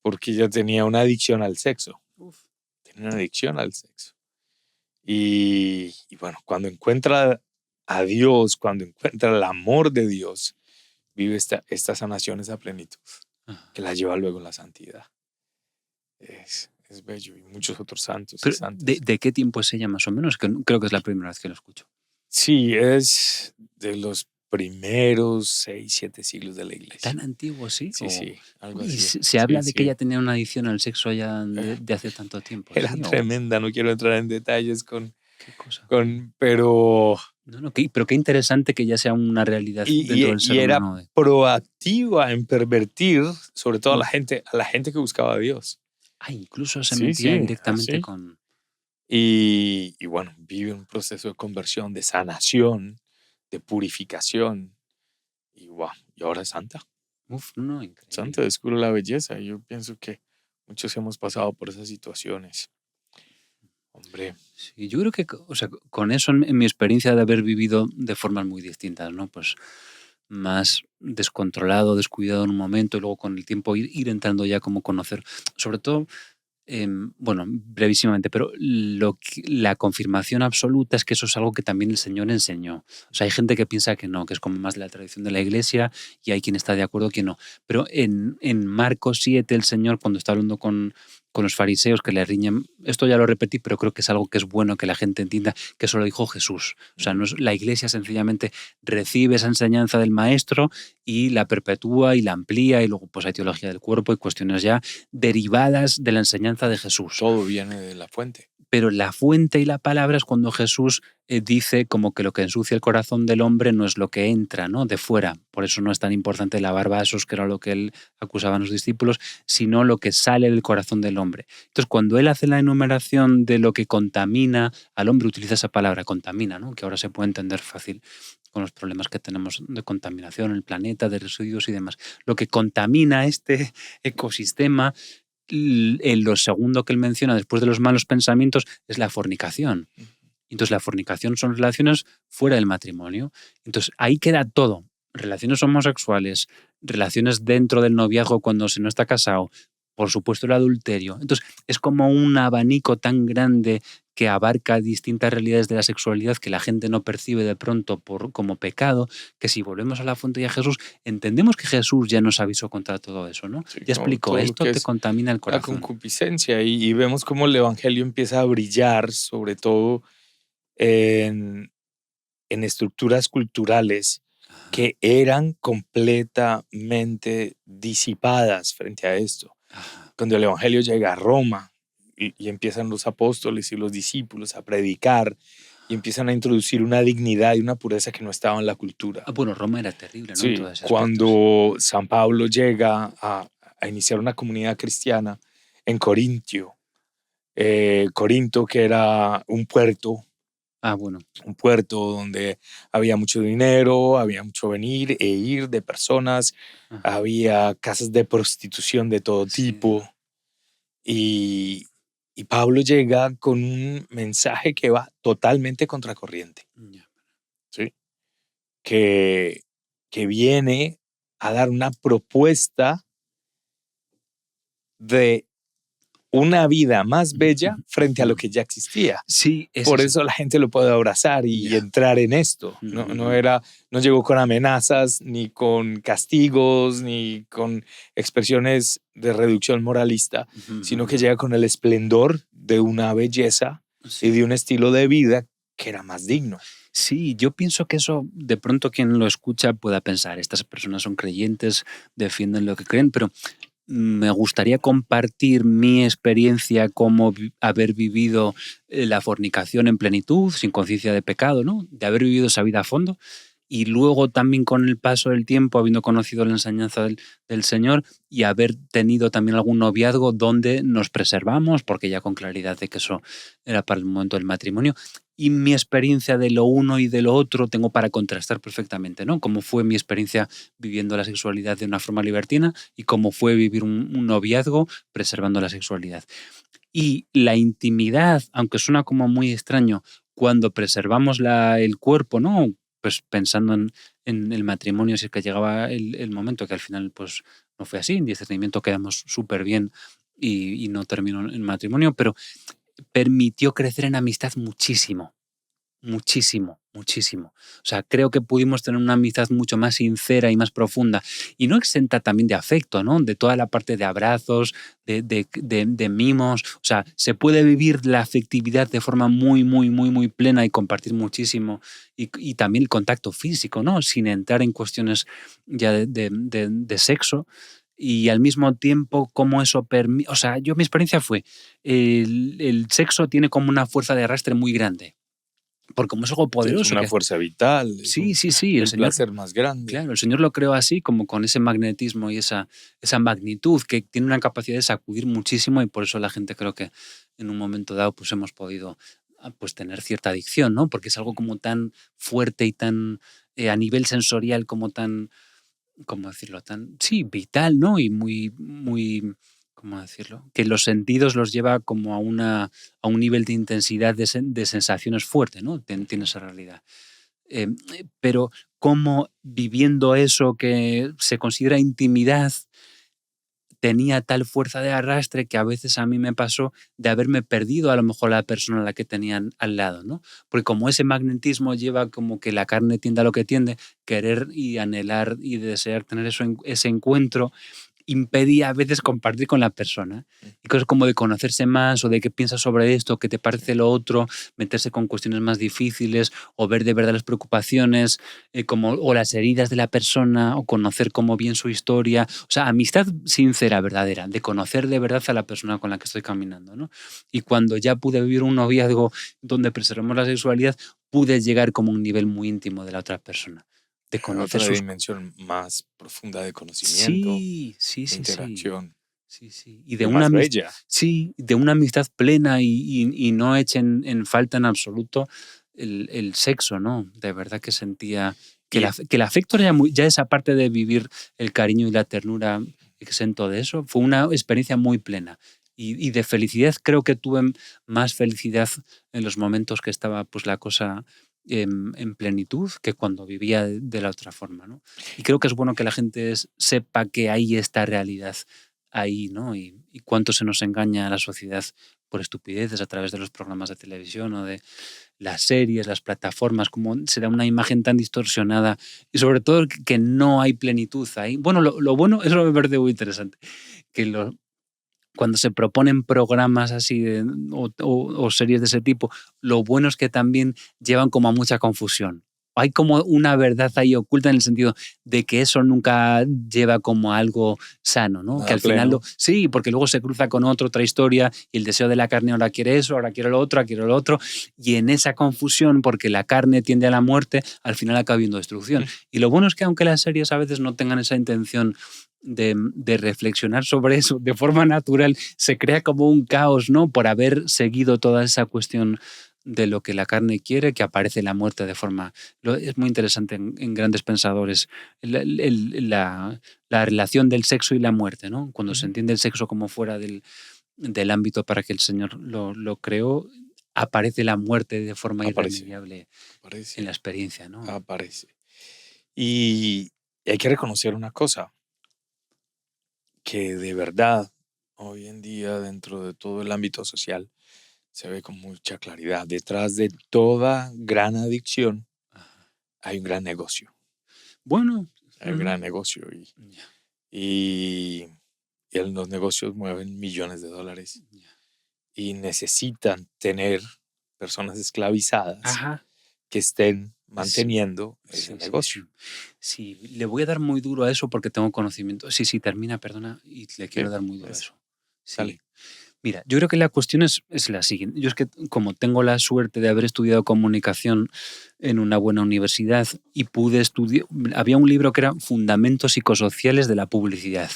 porque ella tenía una adicción al sexo, Uf. tenía una adicción al sexo. Y bueno, cuando encuentra a Dios, cuando encuentra el amor de Dios, vive esta sanación, esa plenitud, Ah. que la lleva luego a la santidad. Es bello. Y muchos otros santos y Pero, santas. de qué tiempo es ella más o menos? Que creo que es la primera vez que lo escucho. Sí, es de los primeros 6, 7 siglos de la ¿Tan iglesia. antiguo, sí? Sí, sí, algo Y así. se Sí, habla de que sí. ella tenía una adicción al sexo ya Eh, de hace tanto tiempo, Era ¿sí? tremenda, no quiero entrar en detalles Qué cosa. pero No, no, pero qué interesante que ya sea una realidad dentro del y ser era humano. proactiva en pervertir, sobre todo Uf. a la gente que buscaba a Dios. Incluso se Sí, metía sí, directamente así. con... Y bueno, vive un proceso de conversión, de sanación, de purificación. Y wow, y ahora es santa. Uf, no, Santa increíble. descubre la belleza. Y yo pienso que muchos hemos pasado por esas situaciones. Hombre, Sí, yo creo que, o sea, con eso en mi experiencia de haber vivido de formas muy distintas, ¿no? Pues más descontrolado, descuidado en un momento y luego con el tiempo ir entrando ya como conocer, sobre todo, bueno, brevísimamente, pero la confirmación absoluta es que eso es algo que también el Señor enseñó. O sea, hay gente que piensa que no, que es como más de la tradición de la Iglesia y hay quien está de acuerdo que no. Pero en Marcos 7 el Señor, cuando está hablando con los fariseos que le riñen. Esto ya lo repetí, pero creo que es algo que es bueno que la gente entienda, que eso lo dijo Jesús. O sea, no es, la Iglesia sencillamente recibe esa enseñanza del Maestro y la perpetúa y la amplía, y luego pues hay teología del cuerpo y cuestiones ya derivadas de la enseñanza de Jesús. Todo viene de la fuente. Pero la fuente y la palabra es cuando Jesús dice como que lo que ensucia el corazón del hombre no es lo que entra, ¿no?, de fuera. Por eso no es tan importante lavar vasos, que era lo que él acusaba a los discípulos, sino lo que sale del corazón del hombre. Entonces, cuando él hace la enumeración de lo que contamina al hombre, utiliza esa palabra, contamina, ¿no?, que ahora se puede entender fácil con los problemas que tenemos de contaminación en el planeta, de residuos y demás. Lo que contamina este ecosistema, lo segundo que él menciona después de los malos pensamientos es la fornicación. Entonces la fornicación son relaciones fuera del matrimonio. Entonces ahí queda todo. Relaciones homosexuales, relaciones dentro del noviazgo cuando se no está casado, por supuesto el adulterio. Entonces es como un abanico tan grande que abarca distintas realidades de la sexualidad que la gente no percibe de pronto como pecado, que si volvemos a la fuente y a Jesús, entendemos que Jesús ya nos avisó contra todo eso, ¿no? Sí, Ya explicó, todo lo esto que te es contamina el la corazón. concupiscencia y vemos cómo el evangelio empieza a brillar, sobre todo en estructuras culturales que eran completamente disipadas frente a esto. Ajá. Cuando el evangelio llega a Roma y empiezan los apóstoles y los discípulos a predicar y empiezan a introducir una dignidad y una pureza que no estaba en la cultura. Bueno, Roma era terrible, ¿no? En Sí, todo ese aspecto, cuando San Pablo llega a iniciar una comunidad cristiana en Corinto, que era un puerto bueno. donde había mucho dinero, había mucho venir e ir de personas, Ajá. había casas de prostitución de todo tipo. Y Pablo llega con un mensaje que va totalmente contracorriente. ¿Sí? Que viene a dar una propuesta de una vida más bella frente a lo que ya existía. Sí, por eso la gente lo puede abrazar y entrar en esto. No llegó con amenazas, ni con castigos, ni con expresiones de reducción moralista, sino que llega con el esplendor de una belleza y de un estilo de vida que era más digno. Sí, yo pienso que eso de pronto quien lo escucha pueda pensar, estas personas son creyentes, defienden lo que creen, pero me gustaría compartir mi experiencia como haber vivido la fornicación en plenitud, sin conciencia de pecado, ¿no? De haber vivido esa vida a fondo. Y luego también con el paso del tiempo, habiendo conocido la enseñanza del Señor y haber tenido también algún noviazgo donde nos preservamos, porque ya con claridad de que eso era para el momento del matrimonio. Y mi experiencia de lo uno y de lo otro tengo para contrastar perfectamente, ¿no? Cómo fue mi experiencia viviendo la sexualidad de una forma libertina y cómo fue vivir un noviazgo preservando la sexualidad. Y la intimidad, aunque suena como muy extraño, cuando preservamos el cuerpo, ¿no? Pues pensando en el matrimonio, si es que llegaba el momento, que al final pues no fue así, en discernimiento quedamos súper bien y no terminó en matrimonio, pero permitió crecer en amistad muchísimo. Muchísimo, muchísimo. O sea, creo que pudimos tener una amistad mucho más sincera y más profunda y no exenta también de afecto, ¿no? De toda la parte de abrazos, de mimos. O sea, se puede vivir la afectividad de forma muy, muy, muy, muy plena y compartir muchísimo y también el contacto físico, ¿no? Sin entrar en cuestiones ya de sexo. Y al mismo tiempo, cómo eso permite. O sea, mi experiencia fue: el sexo tiene como una fuerza de arrastre muy grande. Porque como es algo poderoso. Es una fuerza vital. Sí. El Señor, placer más grande. Claro, el Señor lo creó así, como con ese magnetismo y esa magnitud que tiene una capacidad de sacudir muchísimo, y por eso la gente, creo que en un momento dado pues hemos podido pues tener cierta adicción, ¿no? Porque es algo como tan fuerte y tan a nivel sensorial, como tan, ¿cómo decirlo? Tan, sí, vital, ¿no? Y muy, muy, ¿cómo decirlo? Que los sentidos los lleva como a un nivel de intensidad de sensaciones fuerte, ¿no? Tiene esa realidad. Pero cómo viviendo eso que se considera intimidad tenía tal fuerza de arrastre que a veces a mí me pasó de haberme perdido a lo mejor la persona a la que tenían al lado, ¿no? Porque como ese magnetismo lleva como que la carne tiende a lo que tiende, querer y anhelar y desear tener ese encuentro. impedía a veces compartir con la persona. Y cosas como de conocerse más o de qué piensas sobre esto, qué te parece lo otro, meterse con cuestiones más difíciles o ver de verdad las preocupaciones o las heridas de la persona o conocer como bien su historia. O sea, amistad sincera, verdadera, de conocer de verdad a la persona con la que estoy caminando, ¿no? Y cuando ya pude vivir un noviazgo donde preservamos la sexualidad, pude llegar como a un nivel muy íntimo de la otra persona. De conocer Otra sus... dimensión más profunda de conocimiento, Sí, sí, de sí, sí. interacción Sí, sí. y más bella. Sí, de una amistad plena y no echen en falta en absoluto el sexo, ¿no? De verdad que sentía que, Y que el afecto era ya esa parte de vivir el cariño y la ternura exento de eso. Fue una experiencia muy plena. Y de felicidad creo que tuve más felicidad en los momentos que estaba pues la cosa en plenitud que cuando vivía de la otra forma, ¿no? Y creo que es bueno que la gente sepa que hay esta realidad ahí, ¿no? Y cuánto se nos engaña a la sociedad por estupideces a través de los programas de televisión o de las series, las plataformas, como se da una imagen tan distorsionada y sobre todo que no hay plenitud ahí. Bueno, lo bueno, eso me parece muy interesante, que cuando se proponen programas así o series de ese tipo, lo bueno es que también llevan como a mucha confusión. Hay como una verdad ahí oculta en el sentido de que eso nunca lleva como a algo sano, ¿no? Que nada al final pleno. sí, porque luego se cruza con otra historia y el deseo de la carne ahora quiere eso, ahora quiere lo otro, ahora quiere lo otro. Y en esa confusión, porque la carne tiende a la muerte, al final acaba habiendo destrucción. Y lo bueno es que aunque las series a veces no tengan esa intención de reflexionar sobre eso de forma natural, se crea como un caos, ¿no? Por haber seguido toda esa cuestión de lo que la carne quiere, que aparece la muerte de forma... Es muy interesante en grandes pensadores la relación del sexo y la muerte, ¿no? Cuando se entiende el sexo como fuera del ámbito para que el Señor lo creó, aparece la muerte de forma Aparece, irremediable en la aparece, experiencia, ¿no? aparece. Y hay que reconocer una cosa, que de verdad hoy en día dentro de todo el ámbito social se ve con mucha claridad. Detrás de toda gran adicción hay un gran negocio. Bueno, Hay un gran negocio ya, y, y los negocios mueven millones de dólares ya. y necesitan tener personas esclavizadas Ajá. que estén Sí, manteniendo ese sí, sí, negocio. sí. Sí, le voy a dar muy duro a eso porque tengo conocimiento. Sí, sí, termina, perdona, y le Sí, quiero dar muy duro a eso, eso. dale. Sí. Mira, yo creo que la cuestión es la siguiente. Yo es que como tengo la suerte de haber estudiado comunicación en una buena universidad y pude estudiar, había un libro que era Fundamentos psicosociales de la publicidad.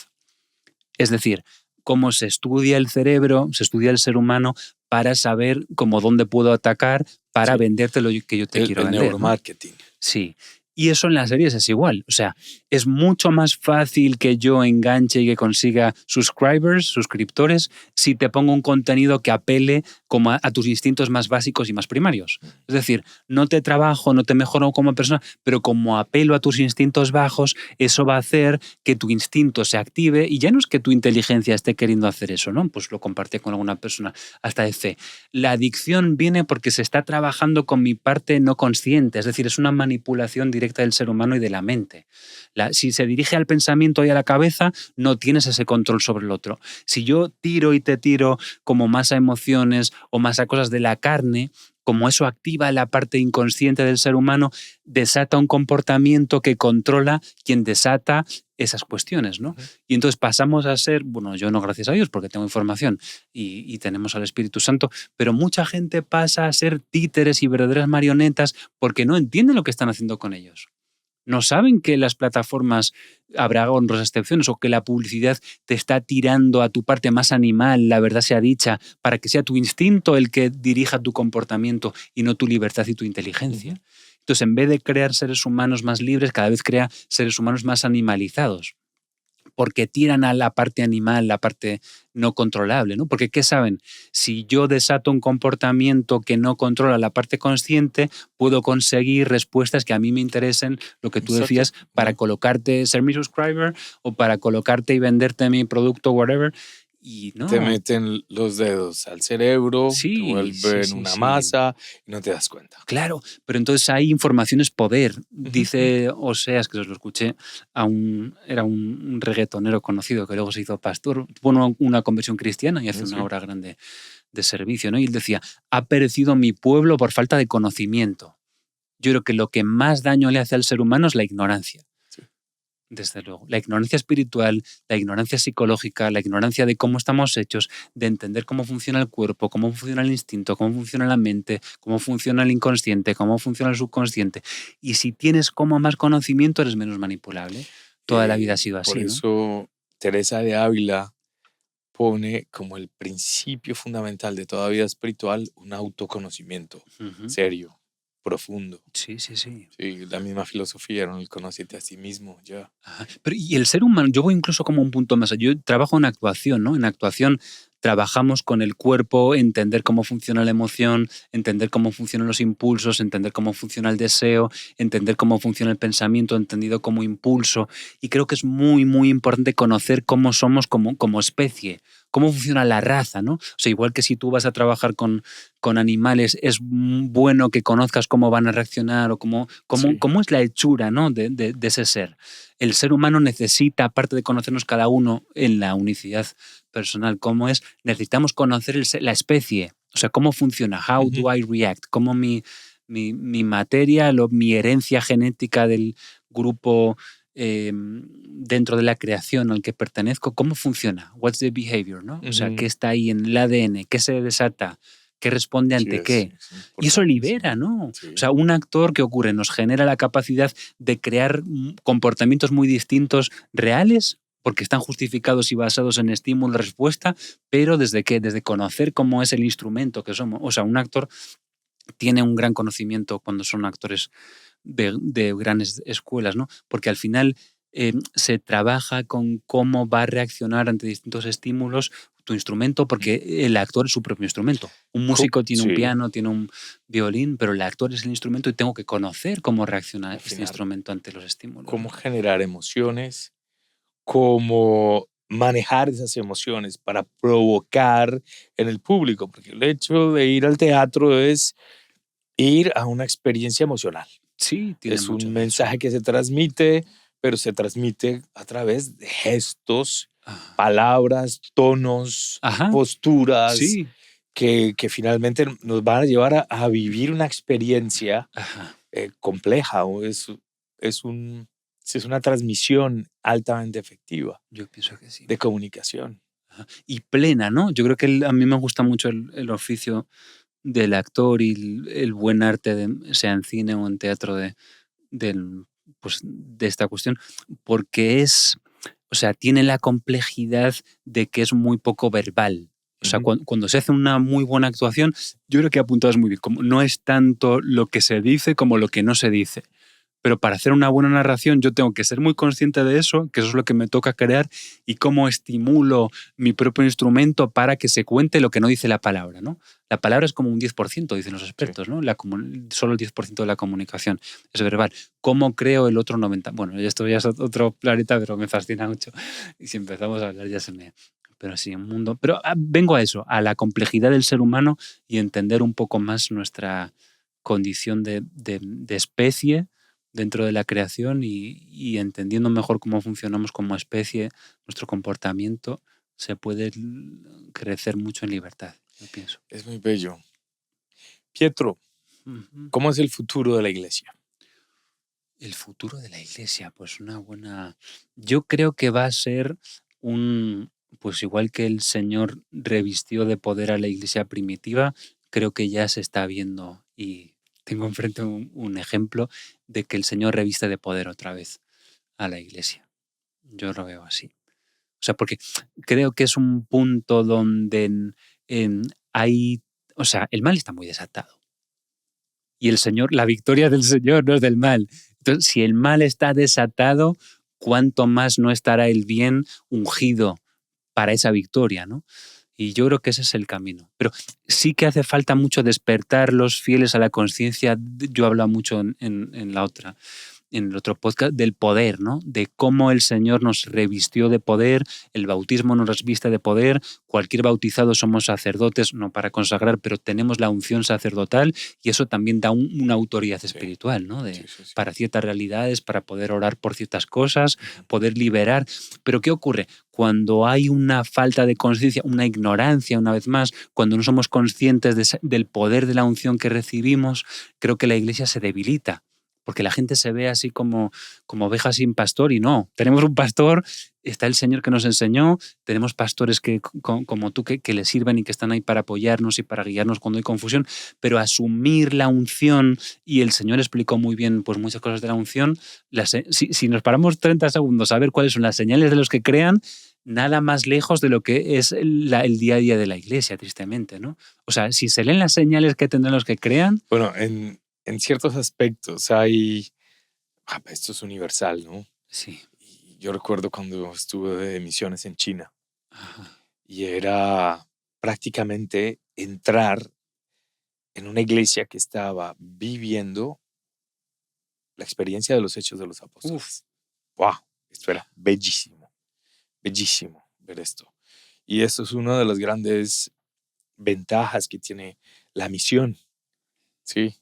Es decir, cómo se estudia el cerebro, se estudia el ser humano para saber cómo dónde puedo atacar para Sí, venderte lo que yo te quiero el vender, ¿no? neuromarketing. Sí. Y eso en las series es igual. O sea, es mucho más fácil que yo enganche y que consiga suscriptores, si te pongo un contenido que apele como a tus instintos más básicos y más primarios. Es decir, no te trabajo, no te mejoro como persona, pero como apelo a tus instintos bajos, eso va a hacer que tu instinto se active y ya no es que tu inteligencia esté queriendo hacer eso, ¿no? Pues lo compartí con alguna persona hasta de fe. La adicción viene porque se está trabajando con mi parte no consciente, es decir, es una manipulación directa del ser humano y de la mente. Si se dirige al pensamiento y a la cabeza, no tienes ese control sobre el otro. Si yo tiro y te tiro como más a emociones o más a cosas de la carne, como eso activa la parte inconsciente del ser humano, desata un comportamiento que controla quien desata esas cuestiones, ¿no? Y entonces pasamos a ser, bueno, yo no, gracias a Dios, porque tengo información y tenemos al Espíritu Santo, pero mucha gente pasa a ser títeres y verdaderas marionetas porque no entienden lo que están haciendo con ellos. No saben que las plataformas, habrá honrosas excepciones, o que la publicidad te está tirando a tu parte más animal, la verdad sea dicha, para que sea tu instinto el que dirija tu comportamiento y no tu libertad y tu inteligencia. Entonces, en vez de crear seres humanos más libres, cada vez crea seres humanos más animalizados, porque tiran a la parte animal, la parte no controlable, ¿no? Porque, ¿qué saben? Si yo desato un comportamiento que no controla la parte consciente, puedo conseguir respuestas que a mí me interesen, lo que tú Exacto. decías, para colocarte, ser mi subscriber o para colocarte y venderte mi producto, whatever. y Te no. meten los dedos al cerebro, te Sí, sí, vuelven sí, una sí. masa y no te das cuenta. Claro, pero entonces ahí información es poder. Ujú. Dice Oseas, que os lo escuché, era un reggaetonero conocido que luego se hizo pastor, tuvo una conversión cristiana y hace una Sí. obra grande de servicio, ¿no? Y él decía, ha perecido mi pueblo por falta de conocimiento. Yo creo que lo que más daño le hace al ser humano es la ignorancia. Sí. Desde luego. La ignorancia espiritual, la ignorancia psicológica, la ignorancia de cómo estamos hechos, de entender cómo funciona el cuerpo, cómo funciona el instinto, cómo funciona la mente, cómo funciona el inconsciente, cómo funciona el subconsciente. Y si tienes como más conocimiento, eres menos manipulable. Toda la vida ha sido Por así, ¿no? eso Teresa de Ávila pone como el principio fundamental de toda vida espiritual un autoconocimiento Ujú. serio, profundo. Sí, sí, sí. Sí, la misma filosofía, ¿no? El conócete a sí mismo, ya. Ajá. Pero y el ser humano, yo voy incluso como un punto más allá. Yo trabajo en actuación, ¿no? En actuación trabajamos con el cuerpo, entender cómo funciona la emoción, entender cómo funcionan los impulsos, entender cómo funciona el deseo, entender cómo funciona el pensamiento, entendido como impulso. Y creo que es muy, muy importante conocer cómo somos como especie, cómo funciona la raza, ¿no? O sea, igual que si tú vas a trabajar con animales, es bueno que conozcas cómo van a reaccionar o Sí. cómo es la hechura, ¿no? de ese ser. El ser humano necesita, aparte de conocernos cada uno en la unicidad personal, cómo es, necesitamos conocer la especie, o sea, cómo funciona, how Ujú. do I react, cómo mi materia, mi herencia genética del grupo dentro de la creación al que pertenezco, cómo funciona, what's the behavior, ¿no? O sea, qué Ujú. está ahí en el ADN, qué se desata, qué responde Sí, ante qué. es Y eso importantísimo. libera, ¿no? O Sí. sea, un actor, ¿qué ocurre? Nos genera la capacidad de crear comportamientos muy distintos, reales, porque están justificados y basados en estímulo-respuesta, pero ¿desde qué? Desde conocer cómo es el instrumento que somos. O sea, un actor tiene un gran conocimiento cuando son actores de grandes escuelas, ¿no? Porque al final se trabaja con cómo va a reaccionar ante distintos estímulos tu instrumento, porque el actor es su propio instrumento. Un músico tiene un Sí, piano, tiene un violín, pero el actor es el instrumento y tengo que conocer cómo reacciona este afinar instrumento ante los estímulos, cómo ¿no? generar emociones, cómo manejar esas emociones para provocar en el público, porque el hecho de ir al teatro es ir a una experiencia emocional. Sí, tiene Es mucho un de eso. mensaje que se transmite, pero se transmite a través de gestos, Ah, palabras, tonos, ajá, posturas, sí, que finalmente nos van a llevar a vivir una experiencia ajá, compleja. Es, un, es una transmisión altamente efectiva yo pienso que sí. de comunicación. Ajá. Y plena, ¿no? Yo creo que a mí me gusta mucho el oficio del actor y el buen arte, sea en cine o en teatro, del, pues, de esta cuestión, porque o sea, tiene la complejidad de que es muy poco verbal. O sea, Ujú. cuando se hace una muy buena actuación, yo creo que apuntabas muy bien, como no es tanto lo que se dice como lo que no se dice. Pero para hacer una buena narración yo tengo que ser muy consciente de eso, que eso es lo que me toca crear, y cómo estimulo mi propio instrumento para que se cuente lo que no dice la palabra, ¿no? La palabra es como un 10%, dicen los Sí. expertos, ¿no? Solo el 10% de la comunicación es verbal. ¿Cómo creo el otro 90%? Bueno, esto ya es otro planeta, pero me fascina mucho. Y si empezamos a hablar ya se me... Pero sí, un mundo... Pero vengo a eso, a la complejidad del ser humano y entender un poco más nuestra condición de especie dentro de la creación y entendiendo mejor cómo funcionamos como especie, nuestro comportamiento, se puede crecer mucho en libertad, yo pienso. Es muy bello. Pietro, Ujú. ¿cómo es el futuro de la iglesia? El futuro de la iglesia, pues una buena... Yo creo que va a ser pues igual que el Señor revistió de poder a la iglesia primitiva, creo que ya se está viendo y tengo enfrente un ejemplo de que el Señor reviste de poder otra vez a la iglesia. Yo lo veo así. O sea, porque creo que es un punto donde hay, o sea, el mal está muy desatado. Y el Señor, la victoria del Señor no es del mal. Entonces, si el mal está desatado, ¿cuánto más no estará el bien ungido para esa victoria, ¿no? Y yo creo que ese es el camino. Pero sí que hace falta mucho despertar los fieles a la conciencia. Yo he hablado mucho en la otra en el otro podcast, del poder, ¿no? De cómo el Señor nos revistió de poder, el bautismo nos reviste de poder, cualquier bautizado somos sacerdotes, no para consagrar, pero tenemos la unción sacerdotal y eso también da una autoridad Sí, espiritual, ¿no? sí, sí, sí. Para ciertas realidades, para poder orar por ciertas cosas, Ujú. poder liberar. Pero ¿qué ocurre? Cuando hay una falta de conciencia, una ignorancia, una vez más, cuando no somos conscientes del poder de la unción que recibimos, creo que la Iglesia se debilita, porque la gente se ve así como ovejas sin pastor y no. Tenemos un pastor, está el Señor que nos enseñó, tenemos pastores como tú que le sirven y que están ahí para apoyarnos y para guiarnos cuando hay confusión, pero asumir la unción, y el Señor explicó muy bien pues muchas cosas de la unción, si nos paramos 30 segundos a ver cuáles son las señales de los que crean, nada más lejos de lo que es el día a día de la Iglesia, tristemente, ¿no? O sea, si se leen las señales que tendrán los que crean... Bueno, en ciertos aspectos esto es universal, ¿no? Sí. Y yo recuerdo cuando estuve de misiones en China Ajá. y era prácticamente entrar en una iglesia que estaba viviendo la experiencia de los Hechos de los Apóstoles. ¡Wow! Esto era bellísimo, bellísimo ver esto. Y esto es una de las grandes ventajas que tiene la misión, ¿sí?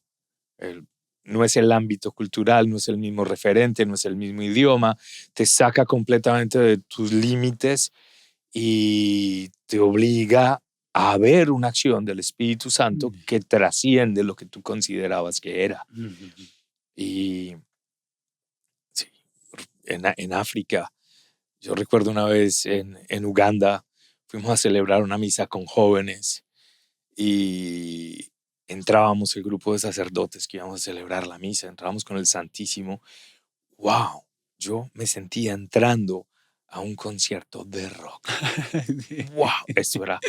No es el ámbito cultural, no es el mismo referente, no es el mismo idioma, te saca completamente de tus límites y te obliga a ver una acción del Espíritu Santo que trasciende lo que tú considerabas que era. Y sí, en África, yo recuerdo una vez en Uganda, fuimos a celebrar una misa con jóvenes y entrábamos el grupo de sacerdotes que íbamos a celebrar la misa, entrábamos con el Santísimo. ¡Wow! Yo me sentía entrando a un concierto de rock. ¡Wow! Esto era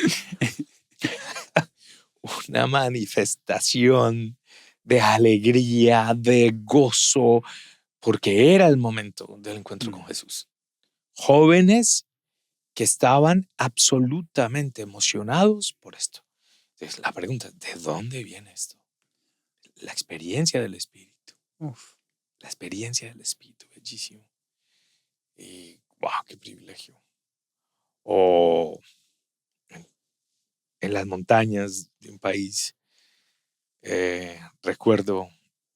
una manifestación de alegría, de gozo, porque era el momento del encuentro con Jesús. Jóvenes que estaban absolutamente emocionados por esto. Entonces, la pregunta, ¿de dónde viene esto? La experiencia del Espíritu. La experiencia del Espíritu, bellísimo. Y, wow, qué privilegio. O en las montañas de un país, recuerdo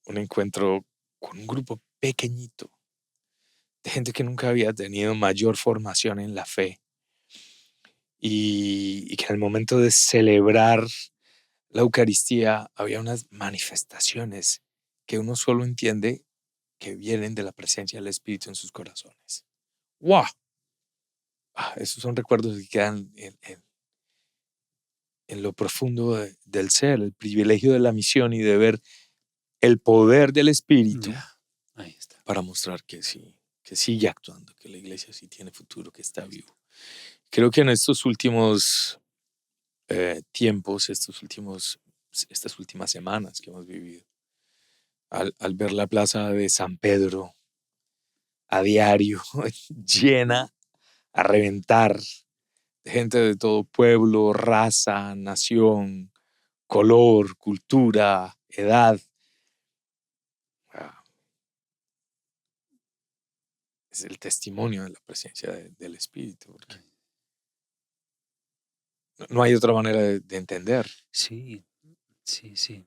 un encuentro con un grupo pequeñito de gente que nunca había tenido mayor formación en la fe y que en el momento de celebrar la Eucaristía había unas manifestaciones que uno solo entiende que vienen de la presencia del Espíritu en sus corazones. ¡Wow! Esos son recuerdos que quedan en lo profundo del ser, el privilegio de la misión y de ver el poder del Espíritu Ahí está. para mostrar que sí, que sigue actuando, que la iglesia sí tiene futuro, que está vivo. Creo que en estos últimos tiempos, estas últimas semanas que hemos vivido, al ver la plaza de San Pedro a diario llena a reventar de gente de todo pueblo, raza, nación, color, cultura, edad. Es el testimonio de la presencia del Espíritu. Porque no hay otra manera de entender. Sí, sí, sí.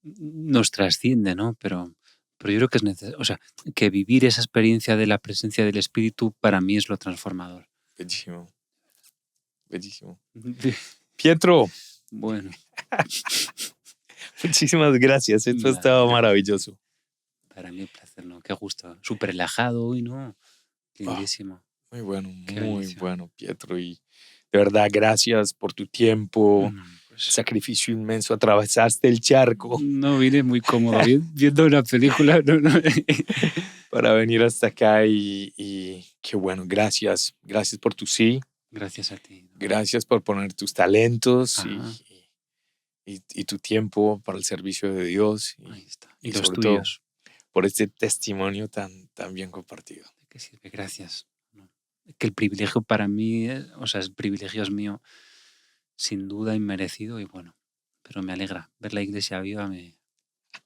Nos trasciende, ¿no? Pero yo creo que es necesario, o sea, que vivir esa experiencia de la presencia del Espíritu para mí es lo transformador. Bellísimo. Bellísimo. Pietro. Bueno. Muchísimas gracias. Esto ha estado maravilloso. Para mí un placer, ¿no? Qué gusto. Súper relajado hoy, ¿no? Lindísimo. Muy bueno, Qué muy bendición. bueno, Pietro. Y de verdad, gracias por tu tiempo, Pues, sacrificio inmenso. Atravesaste el charco no vine muy cómodo viendo una película. No. para venir hasta acá y qué bueno, gracias. Gracias por tu sí. Gracias a ti, ¿no? Gracias por poner tus talentos y tu tiempo para el servicio de Dios. Ahí está. Y sobre los tuyos. todo por este testimonio tan bien compartido. ¿De qué sirve? Gracias. Que el privilegio para mí, o sea, el privilegio es mío, sin duda inmerecido y bueno, pero me alegra ver la iglesia viva, me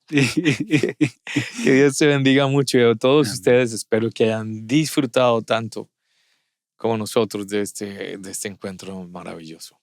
Que Dios te bendiga mucho y a todos ustedes espero que hayan disfrutado tanto como nosotros de este encuentro maravilloso.